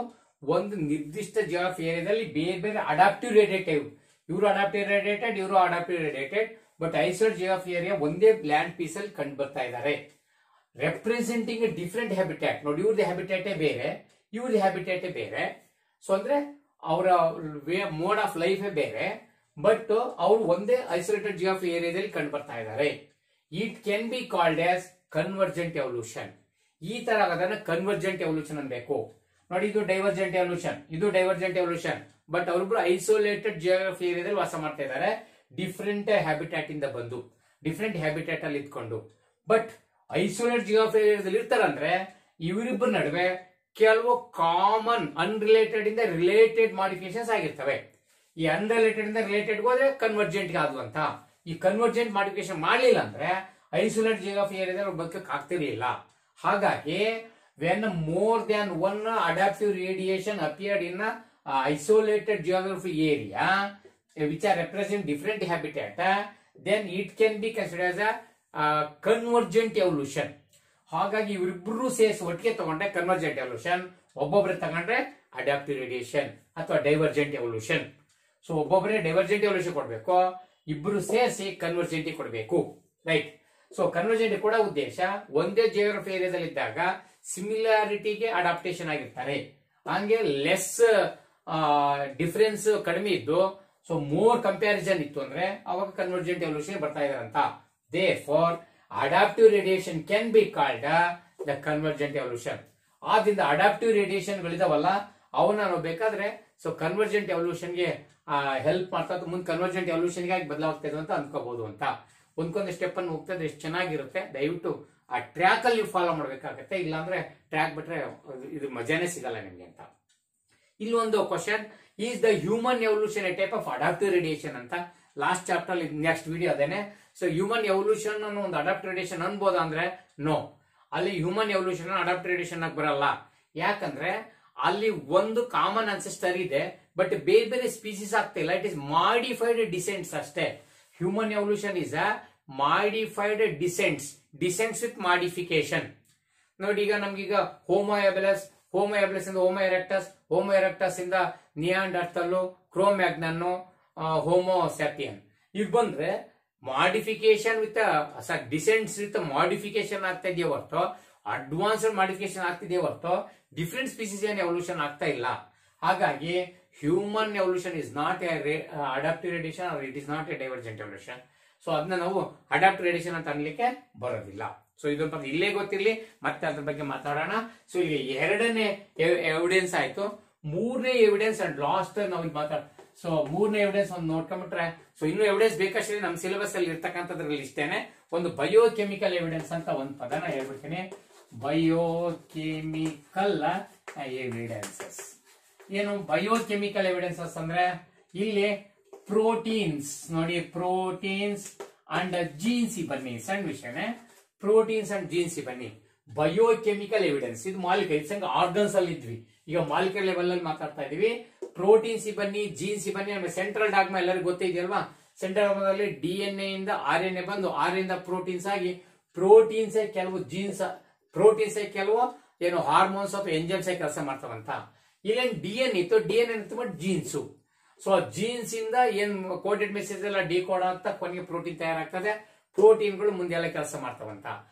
ಒಂದು ನಿರ್ದಿಷ್ಟ ಜಿಯೋಗ್ರಫಿ ಏರಿಯಾದಲ್ಲಿ ಬೇರೆ ಬೇರೆ ಅಡಾಪ್ಟಿವ್ ರೇಡಿಯೇಟಿವ್, ಇವರು ಅಡಾಪ್ಟಿವ್ ರೇಡಿಯೇಟೆಡ್, ಇವರು adaptive radiated, but isolate geography area ಒಂದೇ ಲ್ಯಾಂಡ್ ಪೀಸ್ ಅಲ್ಲಿ ಕಂಡು ಬರ್ತಾ ಇದ್ದಾರೆ, ರೆಪ್ರೆಸೆಂಟಿಂಗ್ ಡಿಫರೆಂಟ್ ಹ್ಯಾಬಿಟ್ಯಾಟ್. ನೋಡಿ, ಇವ್ರದ್ದು ಹ್ಯಾಬಿಟ್ಯಾಟೇ ಬೇರೆ, ಇವ್ರದ್ದು ಹ್ಯಾಬಿಟ್ಯಾಟೇ ಬೇರೆ. ಸೊ ಅಂದ್ರೆ ಅವರ ಮೋಡ್ ಆಫ್ ಲೈಫ್ ಬೇರೆ, ಬಟ್ ಅವರು ಒಂದೇ ಐಸೋಲೇಟೆಡ್ ಜಿಯೋಗ್ರಫಿ ಏರಿಯಾದಲ್ಲಿ ಕಂಡು ಬರ್ತಾ ಇದ್ದಾರೆ. It can be called as convergent evolution. ಈ ತರ ಆಗೋದನ್ನ ಕನ್ವರ್ಜೆಂಟ್ ಎವಲ್ಯೂಷನ್ ಅನ್ಬೇಕು. ನೋಡಿ, ಇದು ಡೈವರ್ಜೆಂಟ್ ಎವಲ್ಯೂಷನ್, ಇದು ಡೈವರ್ಜೆಂಟ್ ಎವಲ್ಯೂಷನ್. ಬಟ್ ಅವರಿಬ್ರು ಐಸೋಲೇಟೆಡ್ ಜಿಯೋಗ್ರಫಿ ಏರಿಯಾದಲ್ಲಿ ವಾಸ ಮಾಡ್ತಾ ಇದ್ದಾರೆ, ಡಿಫ್ರೆಂಟ್ ಹ್ಯಾಬಿಟ್ಯಾಟ್ ಇಂದ ಬಂದು, ಡಿಫ್ರೆಂಟ್ ಹ್ಯಾಬಿಟ್ಯಾಟ್ ಅಲ್ಲಿ ಇದ್ಕೊಂಡು. ಬಟ್ ಐಸೋಲೇಟೆಡ್ ಜಿಯೋಗ್ರಫಿ ಏರಿಯಾದಲ್ಲಿ ಇರ್ತಾರಂದ್ರೆ ಇವರಿಬ್ಬರ ನಡುವೆ ಕೆಲವು ಕಾಮನ್ ಅನ್ರಿಲೇಟೆಡ್ ಇಂದ ರಿಲೇಟೆಡ್ ಮಾಡಿಫಿಕೇಶನ್ಸ್ ಆಗಿರ್ತವೆ. ಈ ಅನ್ರಿಲೇಟೆಡ್ ಇಂದ ರಿಲೇಟೆಡ್ ಹೋದ್ರೆ ಕನ್ವರ್ಜೆಂಟ್ ಆಗುವಂತ. ಈ ಕನ್ವರ್ಜೆಂಟ್ ಮಾಡಿಫಿಕೇಶನ್ ಮಾಡಲಿಲ್ಲ ಅಂದ್ರೆ ಐಸೋಲೇಟೆಡ್ ಜಿಯೋಗ್ರಫಿ ಏರಿಯಾದಲ್ಲಿ ಬದುಕಕ್ಕೆ ಆಗ್ತಿರ್ಲಿಲ್ಲ. ಹಾಗಾಗಿ when more than one adaptive radiation appeared in isolated geography area which are represent different habitat, then it can be considered as a convergent evolution. ಹಾಗಾಗಿ ಇವರಿಬ್ಬರು ಸೇರಿಸಿ ಒಟ್ಟಿಗೆ ತಗೊಂಡ್ರೆ ಕನ್ವರ್ಜೆಂಟ್ ಎವಲ್ಯೂಷನ್, ಒಬ್ಬೊಬ್ಬರೇ ತಗೊಂಡ್ರೆ ಅಡಾಪ್ಟಿವ್ ರೇಡಿಯೇಷನ್ ಅಥವಾ ಡೈವರ್ಜೆಂಟ್ ಎವಲ್ಯೂಷನ್. ಸೊ ಒಬ್ಬೊಬ್ಬರೇ divergent evolution ಕೊಡ್ಬೇಕು, ಇಬ್ಬರು ಸೇರಿಸಿ ಕನ್ವರ್ಜೆಂಟ್ ಕೊಡಬೇಕು, ರೈಟ್. ಸೊ ಕನ್ವರ್ಜೆಂಟ್ ಕೂಡ ಉದ್ದೇಶ ಒಂದೇ ಜಿಯೋಗ್ರಫಿ ಏರಿಯಾದಲ್ಲಿ ಇದ್ದಾಗ ಸಿಮಿಲಾರಿಟಿಗೆ ಅಡಾಪ್ಟೇಷನ್ ಆಗಿರ್ತಾರೆ. ಹಂಗೆ ಲೆಸ್ ಡಿಫರೆನ್ಸ್ ಕಡಿಮೆ ಇದ್ದು ಸೊ ಮೋರ್ ಕಂಪ್ಯಾರಿಸನ್ ಇತ್ತು ಅಂದ್ರೆ ಅವಾಗ ಕನ್ವರ್ಜೆಂಟ್ ಎವಲ್ಯೂಷನ್ ಬರ್ತಾ ಇದಾರಂತ. Therefore adaptive radiation can be called the convergent evolution. ಆದ್ರಿಂದ ಅಡಾಪ್ಟಿವ್ ರೇಡಿಯೇಷನ್ ಗಳಿದಾವಲ್ಲ ಅವನ್ನ ನಾವು ಬೇಕಾದ್ರೆ ಸೊ ಕನ್ವರ್ಜೆಂಟ್ ಎವಲ್ಯೂಷನ್ ಗೆ ಹೆಲ್ಪ್ ಮಾಡ್ತಾ ಮುಂದೆ ಕನ್ವರ್ಜೆಂಟ್ ಎವಲ್ಯೂಷನ್ ಗೆ ಬದಲಾಗ್ತಾ ಇದೆ ಅಂತ ಅನ್ಕೋಬಹುದು ಅಂತ. ಒಂದ್ಕೊಂದು ಸ್ಟೆಪ್ ಅನ್ನು ಹೋಗ್ತಾ ಇದ್ರೆ ಎಷ್ಟು ಚೆನ್ನಾಗಿರುತ್ತೆ. ದಯವಿಟ್ಟು ಆ ಟ್ರ್ಯಾಕ್ ಅಲ್ಲಿ ಫಾಲೋ ಮಾಡ್ಬೇಕಾಗತ್ತೆ, ಇಲ್ಲಾಂದ್ರೆ ಟ್ರ್ಯಾಕ್ ಬಿಟ್ರೆ ಇದು ಮಜಾನೇ ಸಿಗಲ್ಲ ನಿಮ್ಗೆ ಅಂತ. ಇಲ್ಲಿ ಒಂದು question, is the human evolution A type of adaptive radiation ಅಂತ ಲಾಸ್ಟ್ ಚಾಪ್ಟರ್ ಅಲ್ಲಿ ನೆಕ್ಸ್ಟ್ ವಿಡಿಯೋ ಅದೇನೆ. ಸೊ ಹ್ಯೂಮನ್ ಎವಲ್ಯೂಷನ್ ಅನ್ನು ಒಂದು ಅಡಾಪ್ಟಿವ್ ರೇಡಿಯೇಷನ್ ಅನ್ಬೋದ ಅಂದ್ರೆ ನೋ, ಅಲ್ಲಿ ಹ್ಯೂಮನ್ ಎವಲ್ಯೂಷನ್ ಅಡಾಪ್ಟಿವ್ ರೇಡಿಯೇಷನ್ ಆಗಿ ಬರಲ್ಲ. ಯಾಕಂದ್ರೆ ಅಲ್ಲಿ ಒಂದು ಕಾಮನ್ ಅನ್ಸೆಸ್ಟರ್ ಇದೆ, ಬಟ್ ಬೇರೆ ಬೇರೆ ಸ್ಪೀಸೀಸ್ ಆಗ್ತಿಲ್ಲ. ಇಟ್ ಇಸ್ ಮಾಡಿಫೈಡ್ ಡಿಸೆಂಟ್ಸ್ ಅಷ್ಟೇ. Human evolution is a modified descents with modification. ನೋಡಿ, ಈಗ ನಮ್ಗೀಗ ಹೋಮೋ ಎಬೆಲಸ್ ಇಂದ ಹೋಮೋ ಎರೆಕ್ಟಸ್ ಇಂದ ನಿಯಾಂಡರ್ಟಲ್, ಕ್ರೋಮ್ಯಾಗ್ನನ್, ಹೋಮೋ ಸ್ಯಾಪಿಯನ್ ಈಗ ಬಂದ್ರೆ ಮಾಡಿಫಿಕೇಶನ್ ವಿತ್ ಡಿಸೆಂಟ್ಸ್ ವಿತ್ ಮಾಡಿಫಿಕೇಶನ್ ಆಗ್ತಾ ಇದೆಯೇ ಹೊರತು ಅಡ್ವಾನ್ಸ್ಡ್ ಮಾಡಿಫಿಕೇಶನ್ ಆಗ್ತಿದೆಯೇ ಹೊರತು ಡಿಫ್ರೆಂಟ್ ಸ್ಪೀಸೀಸ್ ಏನ್ ಎವಲ್ಯೂಷನ್ ಆಗ್ತಾ ಇಲ್ಲ. ಹಾಗಾಗಿ human evolution is not a adaptive radiation or it is not a divergent evolution. So ಅದನ್ನ ನಾವು ಅಡಾಪ್ಟಿವ್ ರೇಡಿಯೇಷನ್ ಅಂತ ಅನ್ಲಿಕ್ಕೆ ಬರೋದಿಲ್ಲ. ಸೊ ಇದೊಂದು ಬಗ್ಗೆ ಇಲ್ಲೇ ಗೊತ್ತಿರ್ಲಿ, ಮತ್ತೆ ಅದ್ರ ಬಗ್ಗೆ ಮಾತಾಡೋಣ. ಸೊ ಇಲ್ಲಿ ಎರಡನೇ ಎವಿಡೆನ್ಸ್ ಆಯ್ತು. ಮೂರನೇ ಎವಿಡೆನ್ಸ್ ಅಂಡ್ ಲಾಸ್ಟ್ ನಾವು ಮಾತಾಡ. ಸೊ ಮೂರನೇ ಎವಿಡೆನ್ಸ್ ಒಂದು ನೋಡ್ಕೊಂಡ್ಬಿಟ್ರೆ, ಸೊ ಇನ್ನು ಎವಿಡೆನ್ಸ್ ಬೇಕಷ್ಟೇ ನಮ್ಮ ಸಿಲೆಬಸ್ ಅಲ್ಲಿ ಇರ್ತಕ್ಕಂಥದ್ರಲ್ಲಿ ಇಷ್ಟೇನೆ. ಒಂದು ಬಯೋಕೆಮಿಕಲ್ ಎವಿಡೆನ್ಸ್ ಅಂತ ಒಂದು ಪದನ ಹೇಳ್ಬಿಡ್ತೀನಿ. ಬಯೋಕೆಮಿಕಲ್ ಎವಿಡೆನ್ಸಸ್ ಏನು? ಬಯೋಕೆಮಿಕಲ್ ಎವಿಡೆನ್ಸಸ್ ಅಂದ್ರೆ ಇಲ್ಲಿ ಪ್ರೋಟೀನ್ಸ್ ನೋಡಿ, ಪ್ರೋಟೀನ್ಸ್ ಅಂಡ್ ಜೀನ್ಸ್ ಬನ್ನಿ, ಸಣ್ಣ ವಿಷಯನೇ. ಪ್ರೋಟೀನ್ಸ್ ಅಂಡ್ ಜೀನ್ಸ್ ಬನ್ನಿ. ಬಯೋಕೆಮಿಕಲ್ ಎವಿಡೆನ್ಸ್ ಇದು ಮಾಲಿಕ್ಯೂಲ್ ಆರ್ಗನ್ಸ್ ಅಲ್ಲಿ ಇದ್ವಿ, ಈಗ ಮಾಲಿಕ್ಯೂಲ್ ಲೆವೆಲ್ ಅಲ್ಲಿ ಮಾತಾಡ್ತಾ ಇದೀವಿ. ಪ್ರೋಟೀನ್ಸ್ ಬನ್ನಿ, ಜೀನ್ಸ್ ಬನ್ನಿ. ಆಮೇಲೆ ಸೆಂಟ್ರಲ್ ಡಾಗ್ಮಾ ಎಲ್ಲರಿಗೂ ಗೊತ್ತಿದೆಯಲ್ವಾ? ಸೆಂಟ್ರಲ್ ಡಾಗ್ಮಾದಲ್ಲಿ DNA ಇಂದ RNA ಬಂದು RNA ಇಂದ ಪ್ರೋಟೀನ್ಸ್ ಆಗಿ, ಪ್ರೋಟೀನ್ಸ್ ಕೆಲವು ಜೀನ್ಸ್, ಪ್ರೋಟೀನ್ಸ್ ಕೆಲವು ಏನು ಹಾರ್ಮೋನ್ಸ್ ಅಥವಾ ಎಂಜೈಮ್ಸ್ ಕೆಲಸ ಮಾಡ್ತಾವಂತ. ಇಲ್ಲೇನ್ DNA ಇತ್ತು, DNA but jeans. So jeans ಇಂದ ಏನ್ ಕೋಡೆಡ್ ಮೆಸೇಜ್ ಎಲ್ಲ ಡಿಕೋಡ್ ಆಗ್ತಾ ಕೊನೆಗೆ ಪ್ರೋಟೀನ್ ತಯಾರಾಗ್ತದೆ. ಪ್ರೋಟೀನ್ಗಳು ಮುಂದೆ ಎಲ್ಲ ಕೆಲಸ ಮಾಡ್ತಾವಂತ.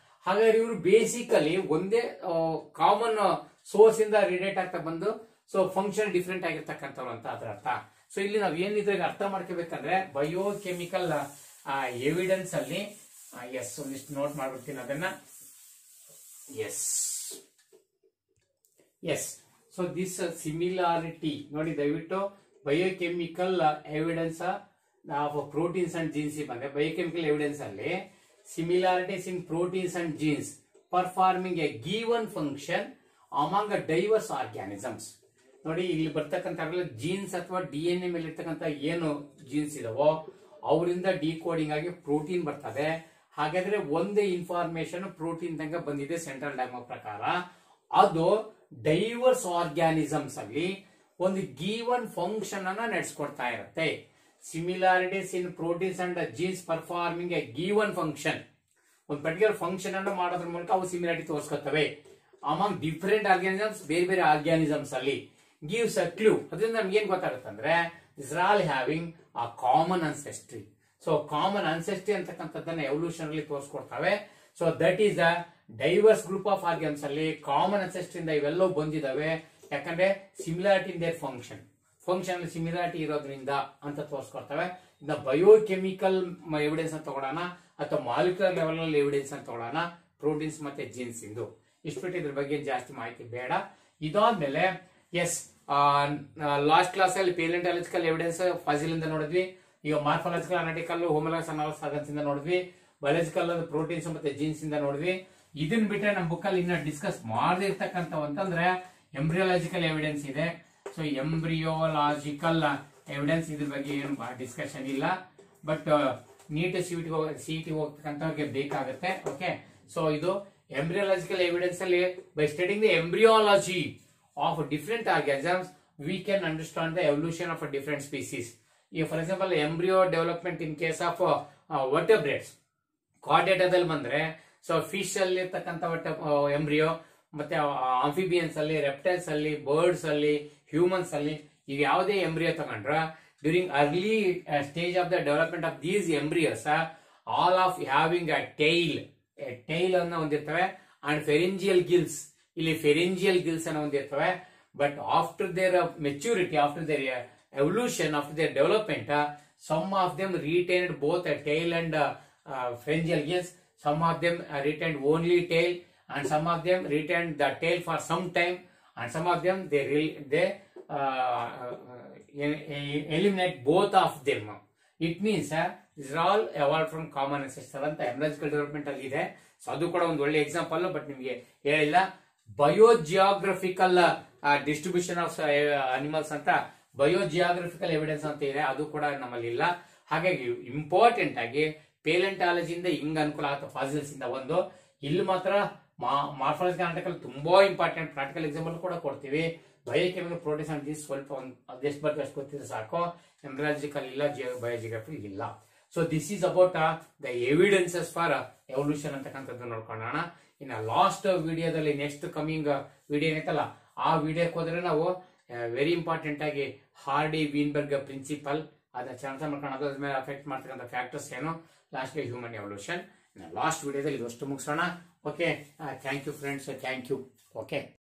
ಹಾಗಾದ್ರೆ ಇವರು ಬೇಸಿಕಲಿ ಒಂದೇ ಕಾಮನ್ ಸೋರ್ಸ್ ಇಂದ ರಿಲೇಟ್ ಆಗ್ತಾ ಬಂದು ಸೊ ಫಂಕ್ಷನ್ ಡಿಫ್ರೆಂಟ್ ಆಗಿರ್ತಕ್ಕಂಥವ್ರು ಅಂತ ಅದರ ಅರ್ಥ. ಸೊ ಇಲ್ಲಿ ನಾವ್ ಏನಿದ್ರೆ ಅರ್ಥ ಮಾಡ್ಕೋಬೇಕಂದ್ರೆ ಬಯೋಕೆಮಿಕಲ್ ಎವಿಡೆನ್ಸ್ ಅಲ್ಲಿ ಎಸ್ ಒಂದಿಷ್ಟು ನೋಟ್ ಮಾಡ್ಬಿಡ್ತೀನಿ ಅದನ್ನ. ಎಸ್ ಸೊ ದಿಸ್ ಸಿಮಿಲಾರಿಟಿ ನೋಡಿ, ದಯವಿಟ್ಟು biochemical evidence of proteins and jeans ಬಂದ್ರೆ ಬಯೋಕೆಮಿಕಲ್ ಎವಿಡೆನ್ಸ್ ಅಲ್ಲಿ similarities in proteins and genes performing a given function among a diverse organisms. ನೋಡಿ, ಇಲ್ಲಿ ಬರ್ತಕ್ಕಂಥ ಜೀನ್ಸ್ ಅಥವಾ DNA ಮೇಲೆ ಇರ್ತಕ್ಕಂಥ ಏನು ಜೀನ್ಸ್ ಇದಾವೋ ಅವರಿಂದ ಡಿಕೋಡಿಂಗ್ ಆಗಿ ಪ್ರೋಟೀನ್ ಬರ್ತದೆ. ಹಾಗಾದ್ರೆ ಒಂದೇ ಇನ್ಫಾರ್ಮೇಶನ್ ಪ್ರೋಟೀನ್ ತಂಗ ಬಂದಿದೆ ಸೆಂಟ್ರಲ್ ಡಾಗ್ಮಾ ಪ್ರಕಾರ. ಅದು ಡೈವರ್ಸ್ ಆರ್ಗ್ಯಾನಿಸಮ್ಸ್ ಅಲ್ಲಿ ಒಂದು ಗಿವನ್ ಫಂಕ್ಷನ್ ಅನ್ನ ನಡೆಸ್ಕೊಡ್ತಾ ಇರುತ್ತೆ. Similarities in proteins and genes performing a given function. ಒಂದು ಪರ್ಟಿಕ್ಯುಲರ್ ಫಂಕ್ಷನ್ ಅನ್ನು ಮಾಡೋದ್ರ ಮೂಲಕ ಅವು ಸಿಮಿಲಾರಿಟಿ ತೋರಿಸ್ಕೊತವೆ ಅಮಾಂಗ್ ಡಿಫರೆಂಟ್ ಆರ್ಗ್ಯಾನಿಸಮ್ಸ್, ಬೇರೆ ಬೇರೆ ಆರ್ಗ್ಯಾನಿಸಮ್ಸ್ ಅಲ್ಲಿ. Gives a clue. ಅದರಿಂದ ನಮ್ಗೆ ಏನ್ ಗೊತ್ತಾಗುತ್ತೆ ಅಂದ್ರೆ this are all having a common ancestry. So common ancestry ಅಂತಕ್ಕಂಥದ್ದನ್ನ ಎವಲ್ಯೂಷನ್ ಅಲ್ಲಿ ತೋರಿಸ್ಕೊಡ್ತವೆ. So that is a diverse group of organs ಅಲ್ಲಿ ಕಾಮನ್ ಅನ್ಸೆಸ್ಟ್ರಿ ಇಂದ ಇವೆಲ್ಲವೂ ಬಂದಿದಾವೆ. ಯಾಕಂದ್ರೆ similarity in their function similarity ಇರೋದ್ರಿಂದ ಅಂತ ತೋರಿಸ್ಕೊಡ್ತವೆ. ಇನ್ನು ಬಯೋಕೆಮಿಕಲ್ ಎವಿಡೆನ್ಸ್ ಅಂತ ತಗೊಳ್ಳೋಣ ಅಥವಾ ಮಾಲಿಕ್ಯುಲರ್ ಲೆವೆಲ್ ಅಲ್ಲಿ ಎವಿಡೆನ್ಸ್ ಅಂತ ತಗೊಳ್ಳೋಣ, ಪ್ರೋಟೀನ್ಸ್ ಮತ್ತೆ ಜೀನ್ಸ್ ಇಂದು. ಇಷ್ಟು ಬಿಟ್ಟು ಇದ್ರ ಬಗ್ಗೆ ಜಾಸ್ತಿ ಮಾಹಿತಿ ಬೇಡ. ಇದಾದ್ಮೇಲೆ ಎಸ್ ಲಾಸ್ಟ್ ಕ್ಲಾಸ್ ಅಲ್ಲಿ ಪ್ಯಾಲಿಯಂಟಾಲಜಿಕಲ್ ಎವಿಡೆನ್ಸ್ ಫಾಸಿಲ್ ಇಂದ ನೋಡಿದ್ವಿ. ಈಗ ಮಾರ್ಫಾಲಜಿಕಲ್, ಅನಾಟಿಕಲ್, ಹೋಮೋಲಾಗಸ್, ಅನಾಲೋಗಸ್ ಆರ್ಗನ್ಸ್ ಇಂದ ನೋಡಿದ್ವಿ. ಬಯಾಲಜಿಕಲ್ ಪ್ರೋಟೀನ್ಸ್ ಮತ್ತೆ ಜೀನ್ಸ್ ಇಂದ ನೋಡಿದ್ವಿ. ಇದನ್ ಬಿಟ್ರೆ ನಮ್ಮ ಬುಕ್ ಅಲ್ಲಿ ಇನ್ನ ಡಿಸ್ಕಸ್ ಮಾಡದಿರ್ತಕ್ಕಂಥ ಅಂತಂದ್ರೆ ಎಂಬ್ರಿಯಾಲಜಿಕಲ್ ಎವಿಡೆನ್ಸ್ ಇದೆ. ಸೊ ಎಂಬ್ರಿಯೋಲಾಜಿಕಲ್ ಎವಿಡೆನ್ಸ್ ಇದ್ರ ಬಗ್ಗೆ ಏನು ಡಿಸ್ಕಷನ್ ಇಲ್ಲ, ಬಟ್ ನೀಟ್ ಸಿಇಟಿ ಹೋಗ್ತಕ್ಕಂಥವ್ರಿಗೆ ಬೇಕಾಗುತ್ತೆ. ಓಕೆ, ಸೊ ಇದು ಎಂಬ್ರಿಯಾಲಜಿಕಲ್ ಎವಿಡೆನ್ಸ್ ಅಲ್ಲಿ by studying the embryology of different organisms we can understand the evolution of different species. ಈಗ for example embryo development in case of vertebrates, ಕಾರ್ಡೇಟಾದಲ್ಲಿ ಬಂದ್ರೆ so fish ಅಲ್ಲಿ ಇರ್ತಕ್ಕಂಥ embryo, ಮತ್ತೆ amphibians ಅಲ್ಲಿ, reptiles ಅಲ್ಲಿ, ಬರ್ಡ್ಸ್ ಅಲ್ಲಿ, ಹ್ಯೂಮನ್ಸ್ ಅಲ್ಲಿ, ಈಗ ಯಾವುದೇ ಎಂಬ್ರಿಯೋ ತಗೊಂಡ್ರ during early stage of the development of these embryos all of having a tail ಅನ್ನ ಹೊಂದಿರ್ತವೆ ಅಂಡ್ ಫೆರಿಂಜಿಯಲ್ ಗಿಲ್ಸ್, ಇಲ್ಲಿ ಫೆರಿಂಜಿಯಲ್ ಗಿಲ್ಸ್ ಅನ್ನ ಹೊಂದಿರ್ತವೆ. But after their maturity, after their evolution, after their development, some of them retained both a tail and pharyngeal gills. Some of them retained only tail, and some of them retained the tail for some time, and some of them they eliminate both of them. It means these are all evolved from common ancestor ಅಂತ ಎಂಬ್ರಿಯಾಲಜಿಕಲ್ development ಅಲ್ಲಿ ಇದೆ. So ಅದು ಕೂಡ ಒಂದು ಒಳ್ಳೆ example, but ನಿಮಗೆ ಹೇಳಿಲ್ಲ. ಬಯೋಜಿಯೋಗ್ರಫಿಕಲ್ distribution of animals ಅಂತ ಬಯೋಜಿಯೋಗ್ರಫಿಕಲ್ ಎವಿಡೆನ್ಸ್ ಅಂತ ಇದೆ, ಅದು ಕೂಡ ನಮ್ಮಲ್ಲಿ ಇಲ್ಲ. ಹಾಗಾಗಿ ಇಂಪಾರ್ಟೆಂಟ್ ಆಗಿ ಪ್ಯಾಲಿಯಂಟಾಲಜಿಯಿಂದ ಹಿಂಗ್ ಅನುಕೂಲ ಆಗುತ್ತೆ ಫಾಸಿಲ್ಸ್ ಇಂದ ಒಂದು. ಇಲ್ಲಿ ಮಾತ್ರ ಮಾರ್ಫಾಲಜಿಕಲ್, ಅನಾಟಿಕಲ್ ತುಂಬಾ ಇಂಪಾರ್ಟೆಂಟ್, ಪ್ರಾಕ್ಟಿಕಲ್ ಎಕ್ಸಾಂಪಲ್ ಕೂಡ ಕೊಡ್ತೀವಿ. ಬಯೋಕೆಮಿಕಲ್, ಪ್ರೋಟೀನ್ಸ್ ಅಂಡ್ ಜೀನ್ಸ್ ಸ್ವಲ್ಪ ಅದೆಷ್ಟು ಬರ್ತದೆ ಅಷ್ಟು ಗೊತ್ತಿದ್ರೆ ಸಾಕು. ಎಂಬ್ರಿಯಾಲಜಿಕಲ್ ಇಲ್ಲ, ಬಯೋಜಿಯೋಗ್ರಫಿ ಇಲ್ಲ. So this is about the evidences for evolution ಅಂತಕ್ಕಂಥದ್ದು ನೋಡ್ಕೊಳ್ಳೋಣ. ಇನ್ನು ಲಾಸ್ಟ್ ವಿಡಿಯೋದಲ್ಲಿ ನೆಕ್ಸ್ಟ್ ಕಮಿಂಗ್ ವಿಡಿಯೋ ಏನೈತಲ್ಲ ಆ ವಿಡಿಯೋಕ್ಕೆ ಹೋದ್ರೆ ನಾವು ವೆರಿ ಇಂಪಾರ್ಟೆಂಟ್ ಆಗಿ ಹಾರ್ಡಿ ವೀನ್ಬರ್ಗ್ ಪ್ರಿನ್ಸಿಪಲ್ ಅದನ್ನ ಚೆನ್ನಾಗಿ ಮಾಡ್ಕೊಂಡು ಅದ್ರ ಮೇಲೆ ಅಫೆಕ್ಟ್ ಮಾಡ್ತಕ್ಕಂಥ ಫ್ಯಾಕ್ಟರ್ಸ್ ಏನು, ಲಾಸ್ಟ್ ಹ್ಯೂಮನ್ ಎವಲ್ಯೂಷನ್. ಲಾಸ್ಟ್ ವಿಡಿಯೋದಲ್ಲಿ ಇದಷ್ಟು ಮುಗಿಸೋಣ. Okay, thank you friends, thank you. Okay.